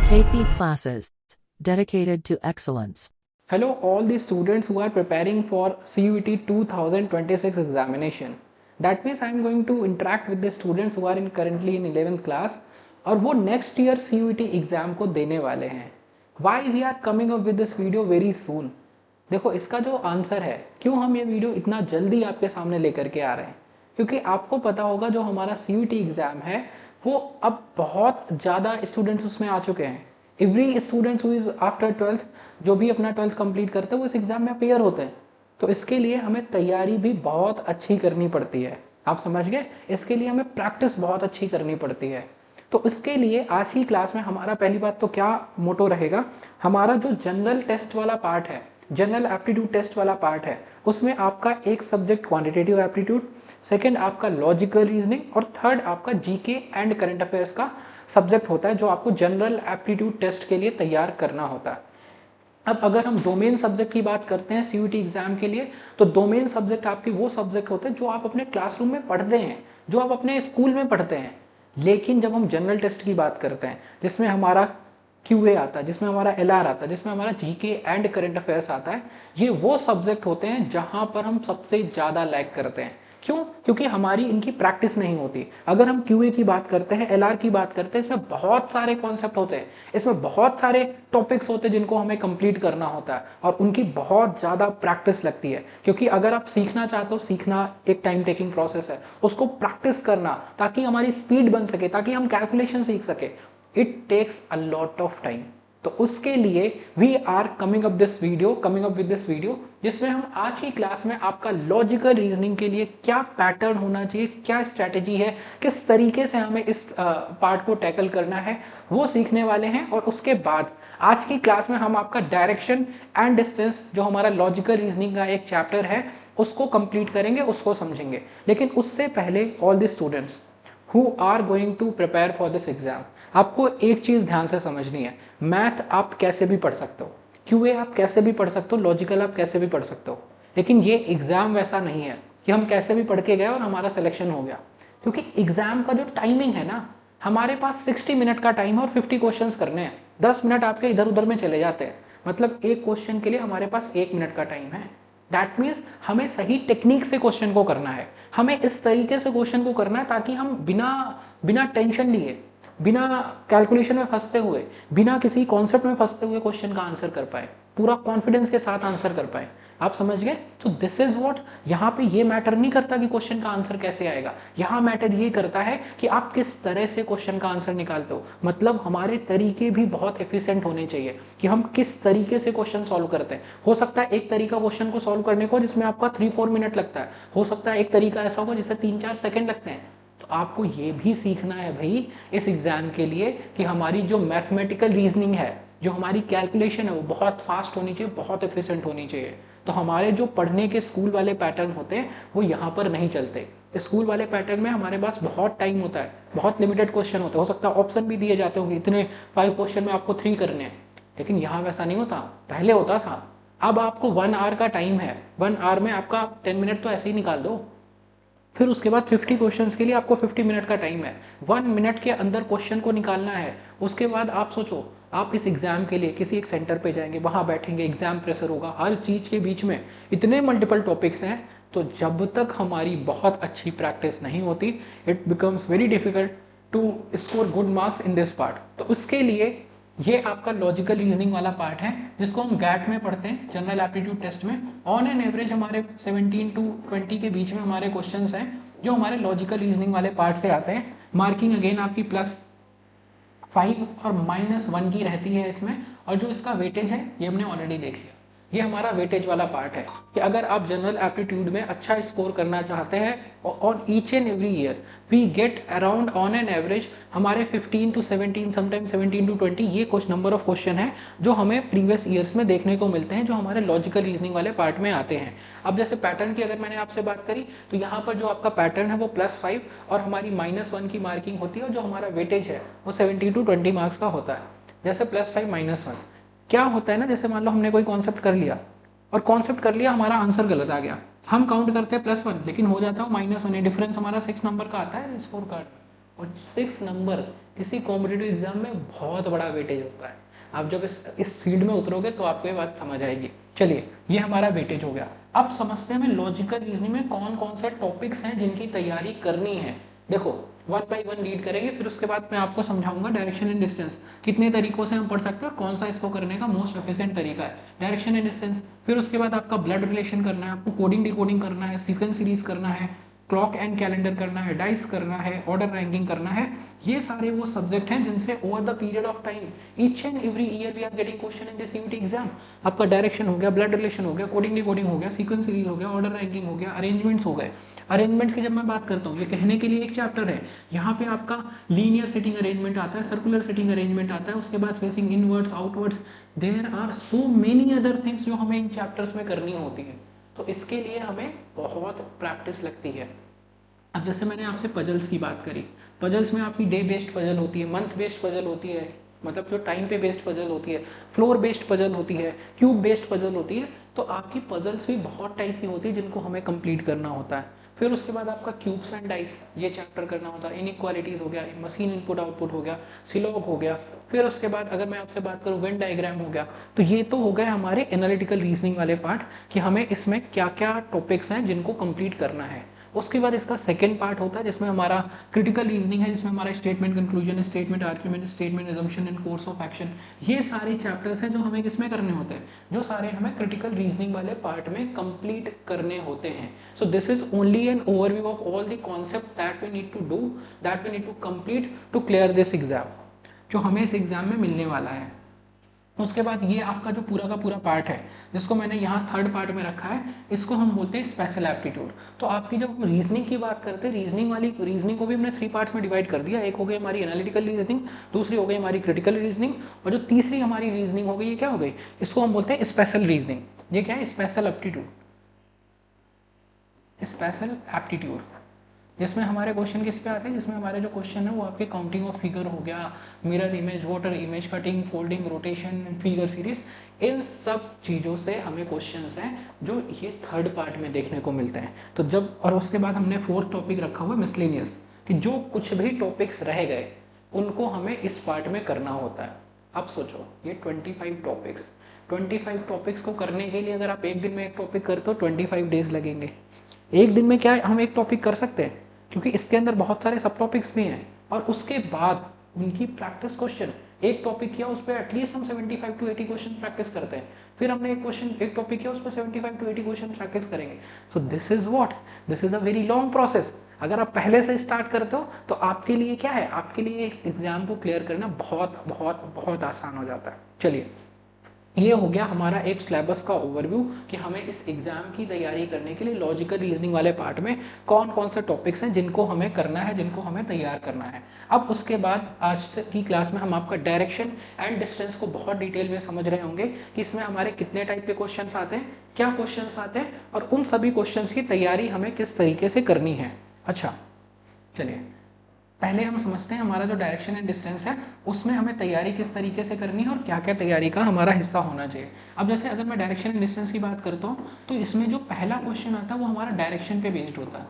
KP classes dedicated to excellence. Hello, all the students who are preparing for CUET 2026 examination. That means I am going to interact with the students who are in currently in 11th class और वो next year CUET exam को देने वाले हैं. Why we are coming up with this video very soon? देखो इसका जो answer है, क्यों हम ये वीडियो इतना जल्दी आपके सामने लेकर के आ रहे हैं, क्योंकि आपको पता होगा जो हमारा CUET एग्ज़ाम है वो अब बहुत ज़्यादा स्टूडेंट्स उसमें आ चुके हैं. Every students who is after 12th, जो भी अपना 12th कंप्लीट करते हैं वो इस एग्ज़ाम में अपेयर होते हैं. तो इसके लिए हमें तैयारी भी बहुत अच्छी करनी पड़ती है. आप समझ गए, इसके लिए हमें प्रैक्टिस बहुत अच्छी करनी पड़ती है. तो इसके लिए आज की क्लास में हमारा पहली बात तो क्या मोटो रहेगा, हमारा जो जनरल टेस्ट वाला पार्ट है, जनरल एप्टीट्यूड टेस्ट वाला पार्ट है, उसमें आपका एक सब्जेक्ट क्वांटिटेटिव एप्टीट्यूड, सेकंड आपका लॉजिकल रीजनिंग और थर्ड आपका जीके एंड करंट अफेयर्स का सब्जेक्ट होता है जो आपको जनरल एप्टीट्यूड टेस्ट के लिए तैयार करना होता है. अब अगर हम डोमेन सब्जेक्ट की बात करते हैं सीयूटी एग्जाम के लिए, तो डोमेन सब्जेक्ट आपके वो सब्जेक्ट होते हैं जो आप अपने क्लासरूम में पढ़ते हैं, जो आप अपने स्कूल में पढ़ते हैं. लेकिन जब हम जनरल टेस्ट की बात करते हैं जिसमें हमारा क्यूए आता है, जिसमें हमारा एलआर आता है, जिसमें हमारा जीके एंड करंट अफेयर्स आता है, ये वो सब्जेक्ट होते हैं जहां पर हम सबसे ज़्यादा लैग करते हैं. क्यों? क्योंकि हमारी इनकी प्रैक्टिस नहीं होती. अगर हम क्यूए की बात करते हैं, एलआर की बात करते हैं, इसमें बहुत सारे कॉन्सेप्ट होते हैं, इसमें बहुत सारे टॉपिक्स होते हैं जिनको हमें कंप्लीट करना होता है और उनकी बहुत ज़्यादा प्रैक्टिस लगती है. क्योंकि अगर आप सीखना चाहते हो, सीखना एक टाइम टेकिंग प्रोसेस है, उसको प्रैक्टिस करना ताकि हमारी स्पीड बन सके, ताकि हम कैलकुलेशन सीख सके, it takes a lot of time. तो उसके लिए we are coming up with this video जिसमें हम आज की क्लास में आपका लॉजिकल रीजनिंग के लिए क्या पैटर्न होना चाहिए, क्या स्ट्रैटेजी है, किस तरीके से हमें इस पार्ट को टैकल करना है, वो सीखने वाले हैं. और उसके बाद आज की क्लास में हम आपका डायरेक्शन एंड डिस्टेंस, जो हमारा लॉजिकल रीजनिंग का एक चैप्टर है, उसको कंप्लीट करेंगे, उसको समझेंगे. लेकिन उससे पहले all the students who are going to prepare for this exam, आपको एक चीज़ ध्यान से समझनी है. मैथ आप कैसे भी पढ़ सकते हो, क्यूए आप कैसे भी पढ़ सकते हो, लॉजिकल आप कैसे भी पढ़ सकते हो, लेकिन ये एग्ज़ाम वैसा नहीं है कि हम कैसे भी पढ़ के गए और हमारा सिलेक्शन हो गया. क्योंकि एग्ज़ाम का जो टाइमिंग है ना, हमारे पास 60 मिनट का टाइम है और 50 क्वेश्चन करने हैं. 10 मिनट आपके इधर उधर में चले जाते हैं, मतलब एक क्वेश्चन के लिए हमारे पास 1 मिनट का टाइम है. दैट मीन्स हमें सही टेक्निक से क्वेश्चन को करना है, हमें इस तरीके से क्वेश्चन को करना है ताकि हम बिना बिना टेंशन लिए, बिना कैलकुलेशन में फंसते हुए, बिना किसी कॉन्सेप्ट में फंसते हुए क्वेश्चन का आंसर कर पाए, पूरा कॉन्फिडेंस के साथ आंसर कर पाए. आप समझ गए? तो दिस इज व्हाट, यहाँ पे ये मैटर नहीं करता कि क्वेश्चन का आंसर कैसे आएगा, यहाँ मैटर ये करता है कि आप किस तरह से क्वेश्चन का आंसर निकालते हो. मतलब हमारे तरीके भी बहुत एफिशिएंट होने चाहिए कि हम किस तरीके से क्वेश्चन सॉल्व करते हैं. हो सकता है एक तरीका क्वेश्चन को सॉल्व करने को जिसमें आपका 3-4 मिनट लगता है, हो सकता है एक तरीका ऐसा होगा जिससे 3-4 सेकंड लगते हैं. तो आपको ये भी सीखना है भाई इस एग्जाम के लिए कि हमारी जो मैथमेटिकल रीजनिंग है, जो हमारी कैलकुलेशन है, वो बहुत फास्ट होनी चाहिए, बहुत एफिशिएंट होनी चाहिए. तो हमारे जो पढ़ने के स्कूल वाले पैटर्न होते हैं वो यहाँ पर नहीं चलते. स्कूल वाले पैटर्न में हमारे पास बहुत टाइम होता है, बहुत लिमिटेड क्वेश्चन होते हैं, हो सकता है ऑप्शन भी दिए जाते होंगे, इतने 5 क्वेश्चन में आपको 3 करने हैं. लेकिन यहाँ वैसा नहीं होता, पहले होता था. अब आपको 1 आवर का टाइम है, 1 आवर में आपका 10 मिनट तो ऐसे ही निकाल दो. फिर उसके बाद 50 क्वेश्चंस के लिए आपको 50 मिनट का टाइम है, 1 मिनट के अंदर क्वेश्चन को निकालना है. उसके बाद आप सोचो, आप इस एग्ज़ाम के लिए किसी एक सेंटर पे जाएंगे, वहाँ बैठेंगे, एग्ज़ाम प्रेशर होगा, हर चीज़ के बीच में इतने मल्टीपल टॉपिक्स हैं. तो जब तक हमारी बहुत अच्छी प्रैक्टिस नहीं होती, it becomes very difficult to score good marks in this part. तो उसके लिए ये आपका लॉजिकल रीजनिंग वाला पार्ट है जिसको हम गैट में पढ़ते हैं, जनरल एप्टीट्यूड टेस्ट में. ऑन एन एवरेज हमारे 17 to 20 के बीच में हमारे क्वेश्चंस हैं जो हमारे लॉजिकल रीजनिंग वाले पार्ट से आते हैं. मार्किंग अगेन आपकी +5 और -1 की रहती है इसमें, और जो इसका वेटेज है ये हमने ऑलरेडी देख लिया. ये हमारा वेटेज वाला पार्ट है कि अगर आप जनरल एप्टीट्यूड में अच्छा स्कोर करना चाहते हैं, on each and every year we get around on an average हमारे 15 to 17, समटाइम 17 to 20, ये कुछ नंबर ऑफ क्वेश्चन है जो हमें प्रीवियस ईयर्स में देखने को मिलते हैं, जो हमारे लॉजिकल रीजनिंग वाले पार्ट में आते हैं. अब जैसे पैटर्न की अगर मैंने आपसे बात करी, तो यहाँ पर जो आपका पैटर्न है वो +5 और हमारी -1 की मार्किंग होती है, और जो हमारा वेटेज है वो 17 to 20 मार्क्स का होता है. जैसे +5 -1 क्या होता है ना, जैसे मान लो हमने कोई कॉन्सेप्ट कर लिया और कॉन्सेप्ट कर लिया, हमारा आंसर गलत आ गया, हम काउंट करते हैं +1 लेकिन हो जाता है -1, डिफरेंस हमारा 6 नंबर का आता है स्कोर कार्ड. और 6 नंबर किसी कॉम्पिटिटिव एग्जाम में बहुत बड़ा वेटेज होता है। आप जब इस फील्ड में उतरोगे तो आपको ये बात समझ आएगी। चलिए, ये हमारा वेटेज हो गया। अब समझते हैं हमें लॉजिकल रीजनिंग में कौन कौन से टॉपिक्स हैं जिनकी तैयारी करनी है। देखो, वन बाय वन रीड करेंगे, फिर उसके बाद मैं आपको समझाऊंगा डायरेक्शन एंड डिस्टेंस कितने तरीकों से हम पढ़ सकते हैं, कौन सा इसको करने का मोस्ट एफिशिएंट तरीका है, डायरेक्शन एंड डिस्टेंस। फिर उसके बाद आपका ब्लड रिलेशन करना है, आपको कोडिंग डिकोडिंग करना है, सीक्वेंस सीरीज करना है, क्लॉक एंड कैलेंडर करना है, डाइस करना है, ऑर्डर रैंकिंग करना है। ये सारे वो सब्जेक्ट हैं जिनसे over the period of time each and every year we are getting question in this CUET exam. आपका डायरेक्शन हो गया, ब्लड रिलेशन हो गया, कोडिंग डिकोडिंग हो गया, सीक्वेंस सीरीज हो गया, ऑर्डर रैंकिंग हो गया, अरेंजमेंट्स हो गए। अरेंजमेंट्स की जब मैं बात करता हूँ, ये कहने के लिए एक चैप्टर है। यहाँ पे आपका लीनियर सेटिंग अरेंजमेंट आता है, सर्कुलर सेटिंग अरेंजमेंट आता है, उसके बाद facing inwards outwards, there are so many other things जो हमें इन चैप्टर्स में करनी होती है। तो इसके लिए हमें बहुत प्रैक्टिस लगती है। अब जैसे मैंने आपसे पजल्स की बात करी, पजल्स में आपकी डे बेस्ड पजल होती है, मंथ बेस्ड पजल होती है, मतलब जो टाइम पे बेस्ड पजल होती है, फ्लोर बेस्ड पजल होती है, क्यूब बेस्ड पजल होती है। तो आपकी पजल्स भी बहुत टाइप की होती है जिनको हमें कंप्लीट करना होता है। फिर उसके बाद आपका क्यूब्स एंड डाइस ये चैप्टर करना होता है, इनइक्वालिटीज हो गया, मशीन इनपुट आउटपुट हो गया, सिलॉग हो गया। फिर उसके बाद अगर मैं आपसे बात करूँ वेन डायग्राम हो गया। तो ये तो हो गए हमारे एनालिटिकल रीजनिंग वाले पार्ट कि हमें इसमें क्या क्या टॉपिक्स हैं जिनको कंप्लीट करना है। उसके बाद इसका सेकेंड पार्ट होता है जिसमें हमारा क्रिटिकल रीजनिंग है, जिसमें हमारा statement conclusion, statement argument, statement assumption and course of action, ये सारे चैप्टर्स हैं जो हमें किसमें करने होते हैं, जो सारे हमें क्रिटिकल रीजनिंग वाले पार्ट में कंप्लीट करने होते हैं। So this is only an overview of all the concept that we need to do, that we need to complete to clear this exam, जो हमें इस एग्जाम में मिलने वाला है। उसके बाद ये आपका जो पूरा का पूरा पार्ट है, जिसको मैंने यहाँ थर्ड पार्ट में रखा है, इसको हम बोलते हैं स्पेशल एप्टीट्यूड। तो आपकी जब हम रीजनिंग की बात करते हैं, रीजनिंग को भी हमने 3 पार्ट्स में डिवाइड कर दिया। एक हो गई हमारी एनालिटिकल रीजनिंग, दूसरी हो गई हमारी क्रिटिकल रीजनिंग, और जो तीसरी हमारी रीजनिंग हो गई, ये क्या हो गई, इसको हम बोलते हैं स्पेशल रीजनिंग। ये क्या है, स्पेशल एप्टीट्यूड, स्पेशल एप्टीट्यूड, जिसमें हमारे क्वेश्चन किस पे आते हैं, जिसमें हमारे जो क्वेश्चन है वो आपके काउंटिंग ऑफ फिगर हो गया, mirror image, water image, cutting, folding, rotation, figure series, इन सब चीज़ों से हमें क्वेश्चंस हैं जो ये थर्ड पार्ट में देखने को मिलते हैं। तो जब, और उसके बाद हमने फोर्थ टॉपिक रखा हुआ मिसलेनियस, कि जो कुछ भी टॉपिक्स रह गए उनको हमें इस पार्ट में करना होता है। अब सोचो, ये 25 टॉपिक्स को करने के लिए अगर आप एक दिन में एक टॉपिक करते हो 25 डेज लगेंगे। एक दिन में क्या हम एक टॉपिक कर सकते हैं, क्योंकि इसके अंदर बहुत सारे सब टॉपिक्स भी हैं। और उसके बाद उनकी प्रैक्टिस क्वेश्चन, एक टॉपिक किया उस पर एटलीस्ट हम 75 टू 80 क्वेश्चन प्रैक्टिस करते हैं। फिर हमने एक टॉपिक किया उस पर 75 टू 80 क्वेश्चन प्रैक्टिस करेंगे। सो this is what, this is a very long process. अगर आप पहले से स्टार्ट करते हो तो आपके लिए क्या है, आपके लिए एग्जाम को क्लियर करना बहुत बहुत बहुत आसान हो जाता है। चलिए, ये हो गया हमारा एक सिलेबस का ओवरव्यू कि हमें इस एग्जाम की तैयारी करने के लिए लॉजिकल रीजनिंग वाले पार्ट में कौन कौन से टॉपिक्स हैं जिनको हमें करना है, जिनको हमें तैयार करना है। अब उसके बाद आज की क्लास में हम आपका डायरेक्शन एंड डिस्टेंस को बहुत डिटेल में समझ रहे होंगे कि इसमें हमारे कितने टाइप के क्वेश्चन आते हैं, क्या क्वेश्चन आते हैं, और उन सभी क्वेश्चन की तैयारी हमें किस तरीके से करनी है। अच्छा, चलिए पहले हम समझते हैं हमारा जो डायरेक्शन एंड डिस्टेंस है उसमें हमें तैयारी किस तरीके से करनी है और क्या क्या तैयारी का हमारा हिस्सा होना चाहिए। अब जैसे अगर मैं डायरेक्शन एंड डिस्टेंस की बात करता हूँ तो इसमें जो पहला क्वेश्चन आता है वो हमारा डायरेक्शन पे बेस्ड होता है।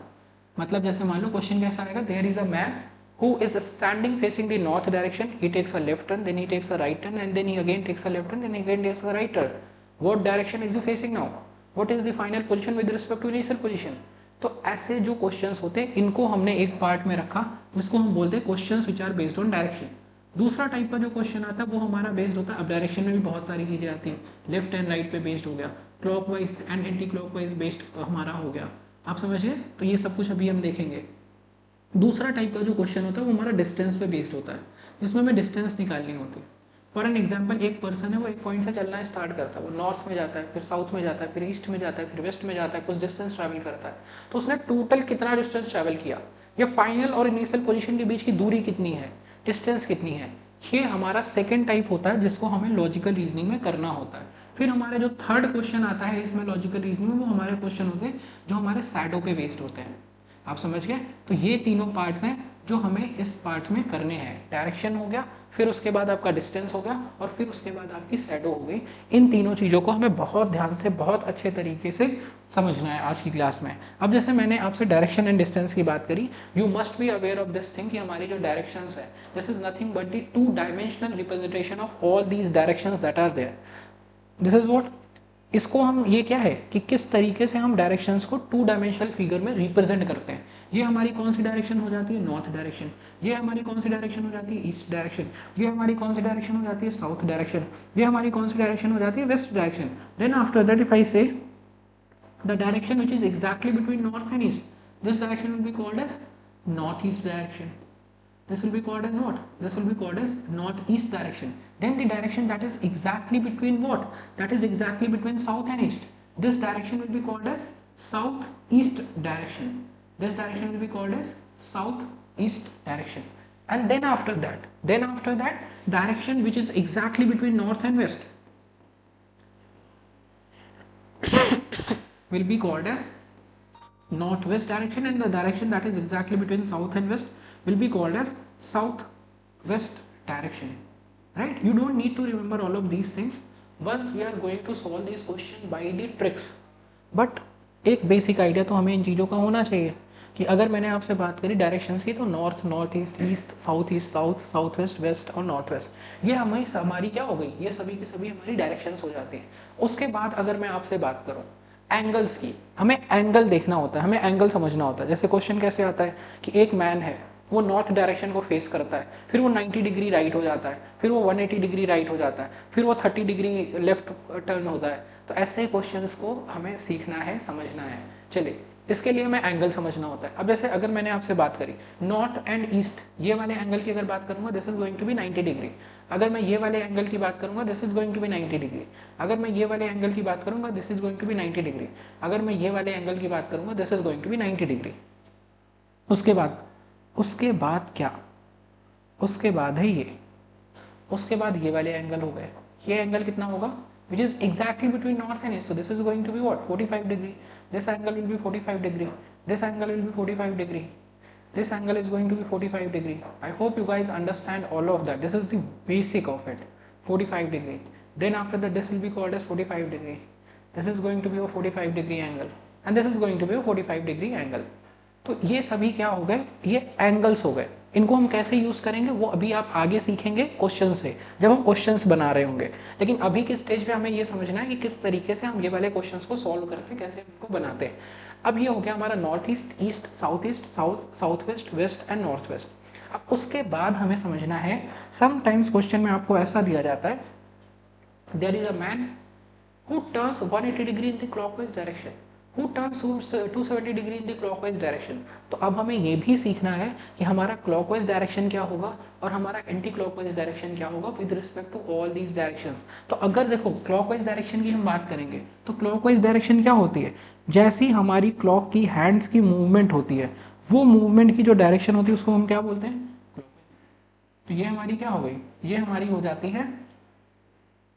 मतलब जैसे मान लो क्वेश्चन कैसा आएगा, there is a man who is standing facing the north direction, he takes a left turn, then he takes a right turn, and then he again takes a left turn, then he again takes a right turn. What direction is he facing now? What is the final position with respect to initial position? तो ऐसे जो questions होते हैं इनको हमने एक part में रखा, जिसको हम बोलते हैं questions which are based on direction. दूसरा टाइप का जो क्वेश्चन आता है वो हमारा बेस्ड होता है, अब डायरेक्शन में भी बहुत सारी चीज़ें आती हैं, लेफ्ट एंड राइट पे बेस्ड हो गया, clockwise and anti clockwise based हमारा हो गया, आप समझिए। तो ये सब कुछ अभी हम देखेंगे। दूसरा टाइप का जो क्वेश्चन होता है वो हमारा डिस्टेंस पे बेस्ड होता है, जिसमें हमें डिस्टेंस निकालनी होती है। फॉर एन एग्जाम्पल, एक पर्सन है वो एक पॉइंट से चलना स्टार्ट करता है, वो नॉर्थ में जाता है, फिर साउथ में जाता है, फिर ईस्ट में जाता है, फिर वेस्ट में जाता है, कुछ डिस्टेंस ट्रैवल करता है। तो उसने टोटल कितना डिस्टेंस ट्रैवल किया, या फाइनल और इनिशियल पोजीशन के बीच की दूरी कितनी है, डिस्टेंस कितनी है, ये हमारा सेकेंड टाइप होता है जिसको हमें लॉजिकल रीजनिंग में करना होता है। फिर हमारे जो थर्ड क्वेश्चन आता है इसमें लॉजिकल रीजनिंग में, वो हमारे क्वेश्चन होते हैं जो हमारे शैडो पे बेस्ड होते हैं, आप समझ गए। तो ये तीनों पार्ट्स हैं जो हमें इस पार्ट में करने हैं। डायरेक्शन हो गया, फिर उसके बाद आपका डिस्टेंस हो गया, और फिर उसके बाद आपकी शैडो हो गई। इन तीनों चीज़ों को हमें बहुत ध्यान से, बहुत अच्छे तरीके से समझना है आज की क्लास में। अब जैसे मैंने आपसे डायरेक्शन एंड डिस्टेंस की बात करी, you must be aware of this thing कि हमारी जो डायरेक्शंस है, this is nothing but the two dimensional representation of all these directions that are there. This is what, इसको हम, ये क्या है कि किस तरीके से हम डायरेक्शंस को टू डायमेंशनल फिगर में रिप्रेजेंट करते हैं। ये हमारी कौन सी डायरेक्शन हो जाती है, नॉर्थ डायरेक्शन। ये हमारी कौन सी डायरेक्शन हो जाती है, ईस्ट डायरेक्शन। ये हमारी कौन सी डायरेक्शन हो जाती है, साउथ डायरेक्शन। ये हमारी कौन सी डायरेक्शन हो जाती है, west direction. Then after that if I say the direction which is exactly between north and east, this direction will be called as northeast direction. This will be called as what? This will be called as northeast direction. Then the direction that is exactly between what? That is exactly between south and east. This direction will be called as southeast direction. This direction will be called as southeast direction. And then after that, direction which is exactly between north and west will be called as northwest direction, and the direction that is exactly between south and west will be called as southwest direction. Right? You don't need to remember all of these things once we are going to solve this question by the tricks. But एक basic idea तो हमें इन चीज़ों का होना चाहिए कि अगर मैंने आपसे बात करी डायरेक्शंस की, तो north, north east, east, south, south west, west और नॉर्थ वेस्ट, ये हमारी क्या हो गई, ये सभी की सभी हमारी डायरेक्शंस हो जाती हैं। उसके बाद अगर मैं आपसे बात करूं एंगल्स की, हमें एंगल देखना होता है, हमें एंगल समझना होता है। जैसे क्वेश्चन कैसे आता है कि एक मैन है, वो नॉर्थ डायरेक्शन को फेस करता है, फिर वो 90 डिग्री राइट हो जाता है, फिर वो 180 डिग्री राइट हो जाता है, फिर वो 30 डिग्री लेफ्ट टर्न होता है। तो ऐसे क्वेश्चंस को हमें सीखना है, समझना है। चलिए, इसके लिए हमें एंगल समझना होता है। अब जैसे अगर मैंने आपसे बात करी नॉर्थ एंड ईस्ट, ये वाले एंगल की अगर बात करूंगा, this is going to be 90 degree. अगर मैं ये वाले एंगल की बात करूंगा, this is going to be 90 degree. अगर मैं ये वाले एंगल की बात करूंगा, this is going to be 90 degree. अगर मैं ये वाले एंगल की बात करूंगा, this is going to be 90 degree. उसके बाद क्या, उसके बाद है ये, उसके बाद ये वाले एंगल हो गए। ये एंगल कितना होगा, which is exactly between north and east, तो this is going to be what, 45 degree. This angle will be 45 degree, this angle will be 45 degree, this angle is going to be 45 degree. I hope you guys understand all of that. This is the basic of it, 45 degree. Then after that, this will be called as 45 degree. This is going to be a 45 degree angle, and this is going to be a 45 degree angle. तो ये सभी क्या हो गए, ये angles हो गए। इनको हम कैसे यूज करेंगे वो अभी आप आगे सीखेंगे क्वेश्चन से, जब हम क्वेश्चंस बना रहे होंगे। लेकिन अभी के स्टेज पे हमें ये समझना है कि किस तरीके से हम ये वाले क्वेश्चंस को सॉल्व करके कैसे इनको बनाते हैं। अब ये हो गया हमारा north east, east, south, south west, west and north west. अब उसके बाद हमें समझना है, समटाइम्स क्वेश्चन में आपको ऐसा दिया जाता है, there is a man who turns 180 degree in the clockwise direction, who turns 270 degree in the clockwise direction। तो अब हमें ये भी सीखना है कि हमारा clockwise direction क्या होगा और हमारा एंटी clockwise direction क्या होगा with respect to all these directions। तो अगर देखो clockwise direction की हम बात करेंगे, तो clockwise direction क्या होती है, जैसी हमारी क्लॉक की हैंड्स की मूवमेंट होती है, वो मूवमेंट की जो डायरेक्शन होती है उसको हम क्या बोलते हैं, तो ये हमारी क्या हो गई, ये हमारी हो जाती है,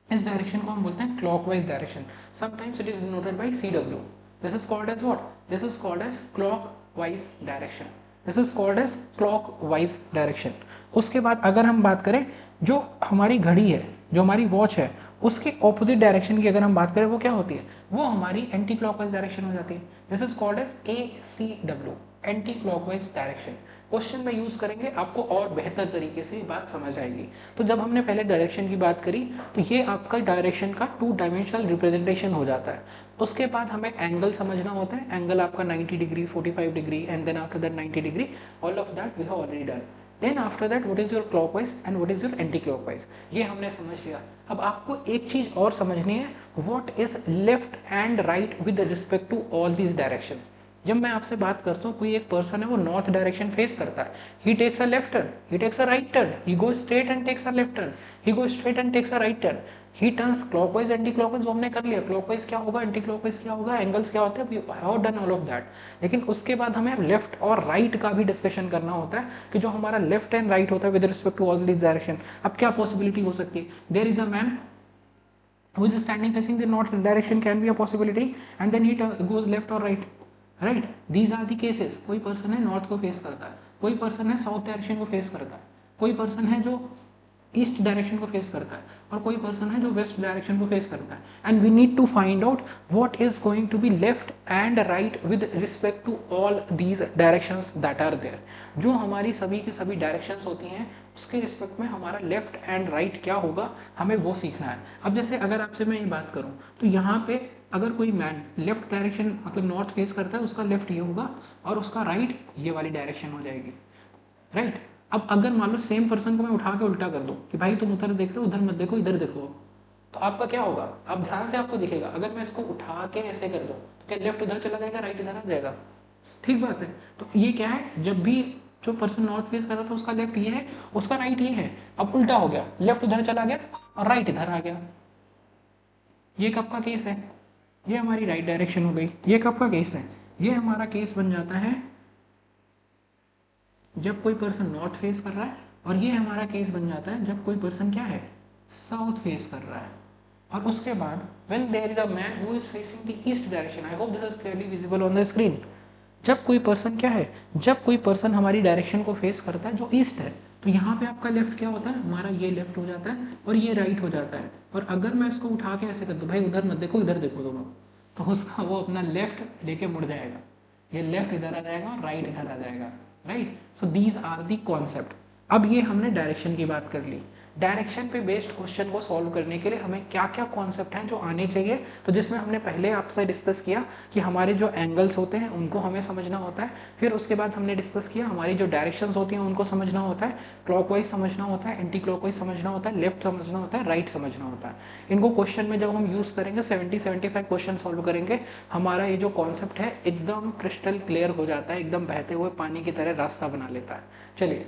इस डायरेक्शन को हम बोलते हैं clockwise direction. Sometimes it is denoted by CW। This is called as what, this is called as clockwise direction, this is called as clockwise direction. उसके बाद अगर हम बात करें, जो हमारी घड़ी है, जो हमारी वॉच है, उसके ऑपोजिट डायरेक्शन की अगर हम बात करें, वो क्या होती है, वो हमारी एंटी क्लॉकवाइज डायरेक्शन हो जाती है। This is called as ACW, anti clockwise direction. Question में यूज करेंगे, आपको और बेहतर तरीके से बात समझ आएगी। तो जब हमने पहले डायरेक्शन की बात करी, तो ये आपका डायरेक्शन का टू डायमेंशनल रिप्रेजेंटेशन हो जाता है। उसके बाद हमें एंगल समझना होता है, एंगल आपका 90 degree, 45 degree and then after that 90 degree, all of that we have already done. Then after that what is your clockwise and what is your anti clockwise, ये हमने समझ लिया। अब आपको एक चीज और समझनी है, what is left and right with respect to all these directions. जब मैं आपसे बात करता हूँ, कोई एक पर्सन है वो नॉर्थ डायरेक्शन फेस करता है, he takes a left turn, he takes a right turn, he goes straight and takes a left turn, he goes straight and takes a right turn, he turns clockwise anti clockwise, वो हमने कर लिया। Clockwise क्या होगा, anti clockwise क्या होगा, angles क्या होते हैं, we have done all of that. लेकिन उसके बाद हमें लेफ्ट और राइट का भी डिस्कशन करना होता है कि जो हमारा लेफ्ट एंड राइट होता है with respect to all this direction. अब क्या पॉसिबिलिटी हो सकती है, there is a man who is standing facing the north direction, can be a possibility, and then he goes left or right, right? These are the cases। कोई person है north को face करता है, कोई person है south direction को face करता है, कोई पर्सन है जो ईस्ट डायरेक्शन को फेस करता है और कोई पर्सन है जो वेस्ट डायरेक्शन को फेस करता है, and we need to find out what is going to be left and right with respect to all these directions that are there. जो हमारी सभी की सभी डायरेक्शंस होती हैं उसके रिस्पेक्ट में हमारा लेफ्ट एंड राइट क्या होगा, हमें वो सीखना है। अब जैसे अगर आपसे मैं ये बात करूँ तो यहाँ पे अगर कोई मैन लेफ्ट डायरेक्शन मतलब नॉर्थ फेस करता है, उसका लेफ्ट ये होगा और उसका राइट ये वाली डायरेक्शन हो जाएगी, राइट। अब अगर मान लो सेम पर्सन को मैं उठा के उल्टा कर दूं कि भाई तुम उधर देख रहे हो, उधर मत देखो, इधर देखो, तो आपका क्या होगा, आप ध्यान से आपको दिखेगा। अगर मैं इसको उठा के ऐसे कर दूं तो क्या लेफ्ट उधर चला जाएगा, राइट इधर आ जाएगा, ठीक बात है। तो ये क्या है, जब भी जो पर्सन नॉर्थ फेस कर रहा था उसका लेफ्ट ये है, उसका राइट ये है। अब उल्टा हो गया, लेफ्ट उधर चला गया और राइट इधर आ गया। ये कब का केस है, ये हमारी राइट डायरेक्शन हो गई। ये कब का केस है, ये हमारा केस बन जाता है जब कोई पर्सन नॉर्थ फेस कर रहा है, और ये हमारा केस बन जाता है जब कोई पर्सन क्या है, साउथ फेस कर रहा है। और उसके बाद when there is a man who is facing the east direction, I hope this is clearly visible on the screen. जब कोई पर्सन क्या है, जब कोई पर्सन हमारी डायरेक्शन को फेस करता है जो ईस्ट है, तो यहाँ पे आपका लेफ्ट क्या होता है, हमारा ये लेफ्ट हो जाता है और ये राइट हो जाता है। और अगर मैं इसको उठा के ऐसे कर दूँ, भाई उधर मत देखो इधर देखो दोनों, तो उसका वो अपना लेफ्ट लेके मुड़ जाएगा, ये लेफ्ट इधर आ जाएगा और राइट इधर आ जाएगा, right. So these are the concept. अब ये हमने डायरेक्शन की बात कर ली। डायरेक्शन पे बेस्ड क्वेश्चन को सॉल्व करने के लिए हमें क्या क्या कॉन्सेप्ट हैं जो आने चाहिए, तो जिसमें हमने पहले आपसे डिस्कस किया कि हमारे जो एंगल्स होते हैं उनको हमें समझना होता है। फिर उसके बाद हमने डिस्कस किया हमारी जो डायरेक्शंस होती हैं उनको समझना होता है, क्लॉकवाइज समझना होता है, एंटी क्लॉकवाइज समझना होता है, लेफ्ट समझना होता है, राइट समझना होता है। इनको क्वेश्चन में जब हम यूज़ करेंगे 70-75 क्वेश्चन सॉल्व करेंगे, हमारा ये जो कॉन्सेप्ट है एकदम क्रिस्टल क्लियर हो जाता है, एकदम बहते हुए पानी की तरह रास्ता बना लेता है। चलिए,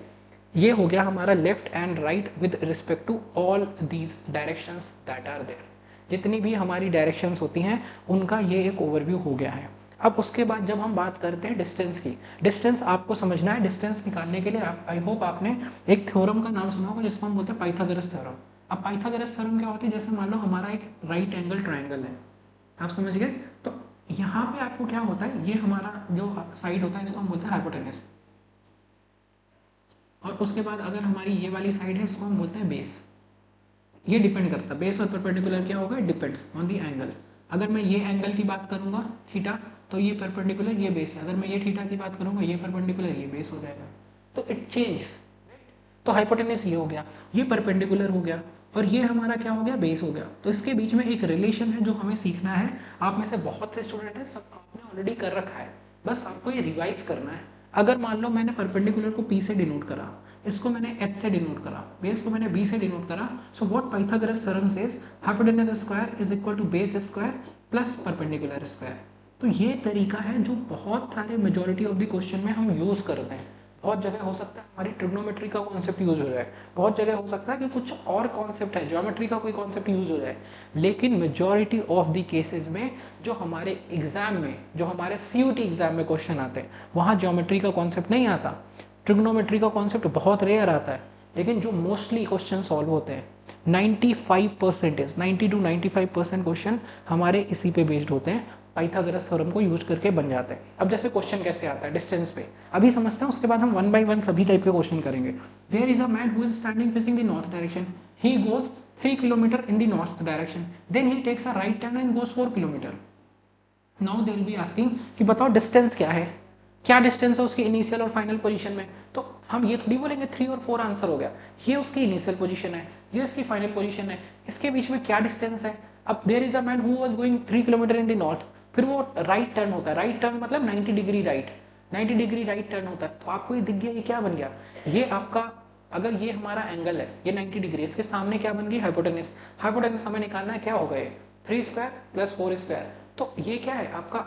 ये हो गया हमारा left and right with respect to all these directions that are there. जितनी भी हमारी डायरेक्शंस होती हैं उनका ये एक ओवरव्यू हो गया है। अब उसके बाद जब हम बात करते हैं डिस्टेंस की, डिस्टेंस आपको समझना है। डिस्टेंस निकालने के लिए आई होप आपने एक थ्योरम का नाम सुना होगा जिसको हम बोलते हैं पाइथागोरस थ्योरम। अब पाइथागोरस थ्योरम क्या होती है, जैसे मान लो हमारा एक राइट एंगल ट्राइंगल है, आप समझ गए। तो यहाँ पे आपको क्या होता है, ये हमारा जो साइड होता है इसको हम बोलते हैं हाइपोटेनस, और उसके बाद अगर हमारी ये वाली साइड है इसको हम बोलते हैं बेस। ये डिपेंड करता है, बेस और परपेंडिकुलर क्या होगा, डिपेंड्स ऑन दी एंगल। अगर मैं ये एंगल की बात करूंगा थीटा, तो ये परपेंडिकुलर ये बेस है। अगर मैं ये थीटा की बात करूंगा ये परपेंडिकुलर ये बेस हो जाएगा। तो इट चेंज। तो हाइपोटेनस ये हो गया, ये परपेंडिकुलर हो गया, और ये हमारा क्या हो गया, बेस हो गया। तो इसके बीच में एक रिलेशन है जो हमें सीखना है। आप में से बहुत से स्टूडेंट हैं, सब आपने ऑलरेडी कर रखा है, बस आपको ये रिवाइज करना है। अगर मान लो मैंने परपेंडिकुलर को P से डिनोट करा, इसको मैंने H से डिनोट करा, बेस को मैंने B से डिनोट करा, so what Pythagoras theorem says, hypotenuse square is equal to base square plus perpendicular square. तो ये तरीका है जो बहुत सारे मेजॉरिटी ऑफ द क्वेश्चन में हम यूज करते हैं। बहुत जगह हो सकता है हमारी ट्रिग्नोमेट्री का कॉन्सेप्ट यूज हो जाए, बहुत जगह हो सकता है कि कुछ और कॉन्सेप्ट है, ज्योमेट्री का कोई कॉन्सेप्ट यूज हो जाए, लेकिन मेजॉरिटी ऑफ द केसेस में जो हमारे एग्जाम में, जो हमारे CUT एग्जाम में क्वेश्चन आते हैं वहाँ ज्योमेट्री का कॉन्सेप्ट नहीं आता, ट्रिग्नोमेट्री का कॉन्सेप्ट बहुत रेयर आता है। लेकिन जो मोस्टली क्वेश्चन सॉल्व होते हैं 95% 90 to 95% क्वेश्चन हमारे इसी पे बेस्ड होते हैं, पाइथागोरस थ्योरम को यूज करके बन जाते हैं। अब जैसे क्वेश्चन कैसे आता है डिस्टेंस पे अभी समझते हैं, उसके बाद हम 1 by 1 सभी टाइप के क्वेश्चन करेंगे। There is a man who is standing facing the north direction, he goes 3 kilometre in the north direction, then he takes a right turn and goes 4 kilometre. Now they will be asking कि बताओ distance क्या है, क्या distance है उसकी initial और final position में। तो हम ये थोड़ी बोलेंगे 3 और 4 आंसर हो गया, ये उसकी इनिशियल पोजीशन है, ये उसकी फाइनल पोजीशन है, इसके बीच में क्या डिस्टेंस है। अब there is a man who was going 3 kilometre in the north, फिर वो राइट टर्न होता है, राइट टर्न मतलब 90 degree right, 90 degree right turn होता है। तो आपको ये दिख गया, ये क्या बन गया, ये आपका, अगर ये हमारा एंगल है ये 90 डिग्री, इसके सामने क्या बन गई, हाइपोटेनस। हाइपोटेनस हमें निकालना है, क्या होगा ये 3 स्क्वायर प्लस 4 स्क्वायर। तो ये क्या है आपका,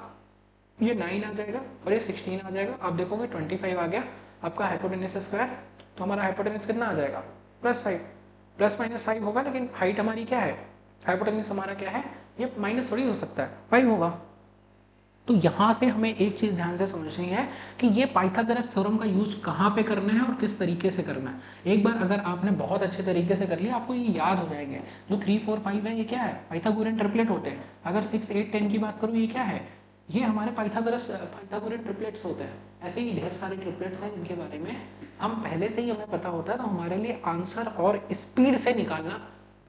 ये 9 आ जाएगा और ये 16 आ जाएगा। आप देखोगे 25 आ गया आपका हाइपोटेनस स्क्वायर। तो हमारा हाइपोटेनस कितना आ जाएगा, +5, प्लस माइनस 5 होगा, लेकिन हाइट हमारी क्या है, हाइपोटेनस हमारा क्या है, ये माइनस थोड़ी हो सकता है, 5 होगा। तो यहाँ से हमें एक चीज़ ध्यान से समझनी है कि ये पाइथागोरस थ्योरम का यूज कहाँ पे करना है और किस तरीके से करना है। एक बार अगर आपने बहुत अच्छे तरीके से कर लिया आपको ये याद हो जाएंगे। जो 3, 4, 5 है ये क्या है, पाइथागोरियन ट्रिपलेट होते हैं। अगर 6, 8, 10 की बात करूँ ये क्या है, ये हमारे पाइथागोरस ट्रिपलेट्स होते हैं। ऐसे ही ढेर सारे ट्रिपलेट्स हैं जिनके बारे में हम पहले से ही हमें पता होता है, तो हमारे लिए आंसर और स्पीड से निकालना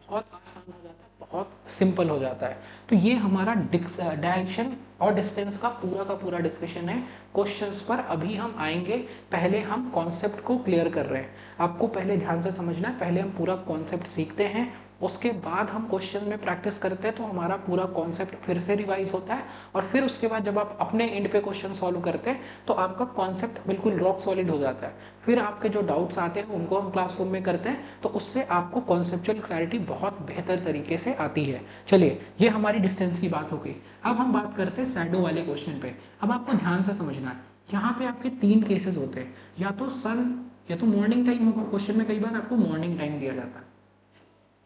बहुत आसान हो जाता है, बहुत सिंपल हो जाता है। तो ये हमारा डायरेक्शन और डिस्टेंस का पूरा डिस्कशन है। क्वेश्चंस पर अभी हम आएंगे, पहले हम कॉन्सेप्ट को क्लियर कर रहे हैं। आपको पहले ध्यान से समझना है, पहले हम पूरा कॉन्सेप्ट सीखते हैं, उसके बाद हम क्वेश्चन में प्रैक्टिस करते हैं, तो हमारा पूरा कॉन्सेप्ट फिर से रिवाइज होता है। और फिर उसके बाद जब आप अपने एंड पे क्वेश्चन सॉल्व करते हैं तो आपका कॉन्सेप्ट बिल्कुल रॉक सॉलिड हो जाता है। फिर आपके जो डाउट्स आते हैं उनको हम क्लासरूम में करते हैं, तो उससे आपको कॉन्सेप्चुअल क्लैरिटी बहुत बेहतर तरीके से आती है। चलिए, ये हमारी डिस्टेंस की बात हो गई। अब हम बात करते हैं शैडो वाले क्वेश्चन पे। अब आपको ध्यान से समझना है, यहाँ पे आपके 3 केसेस होते हैं, या तो सन, या तो मॉर्निंग टाइम होगा। क्वेश्चन में कई बार आपको मॉर्निंग टाइम दिया जाता है।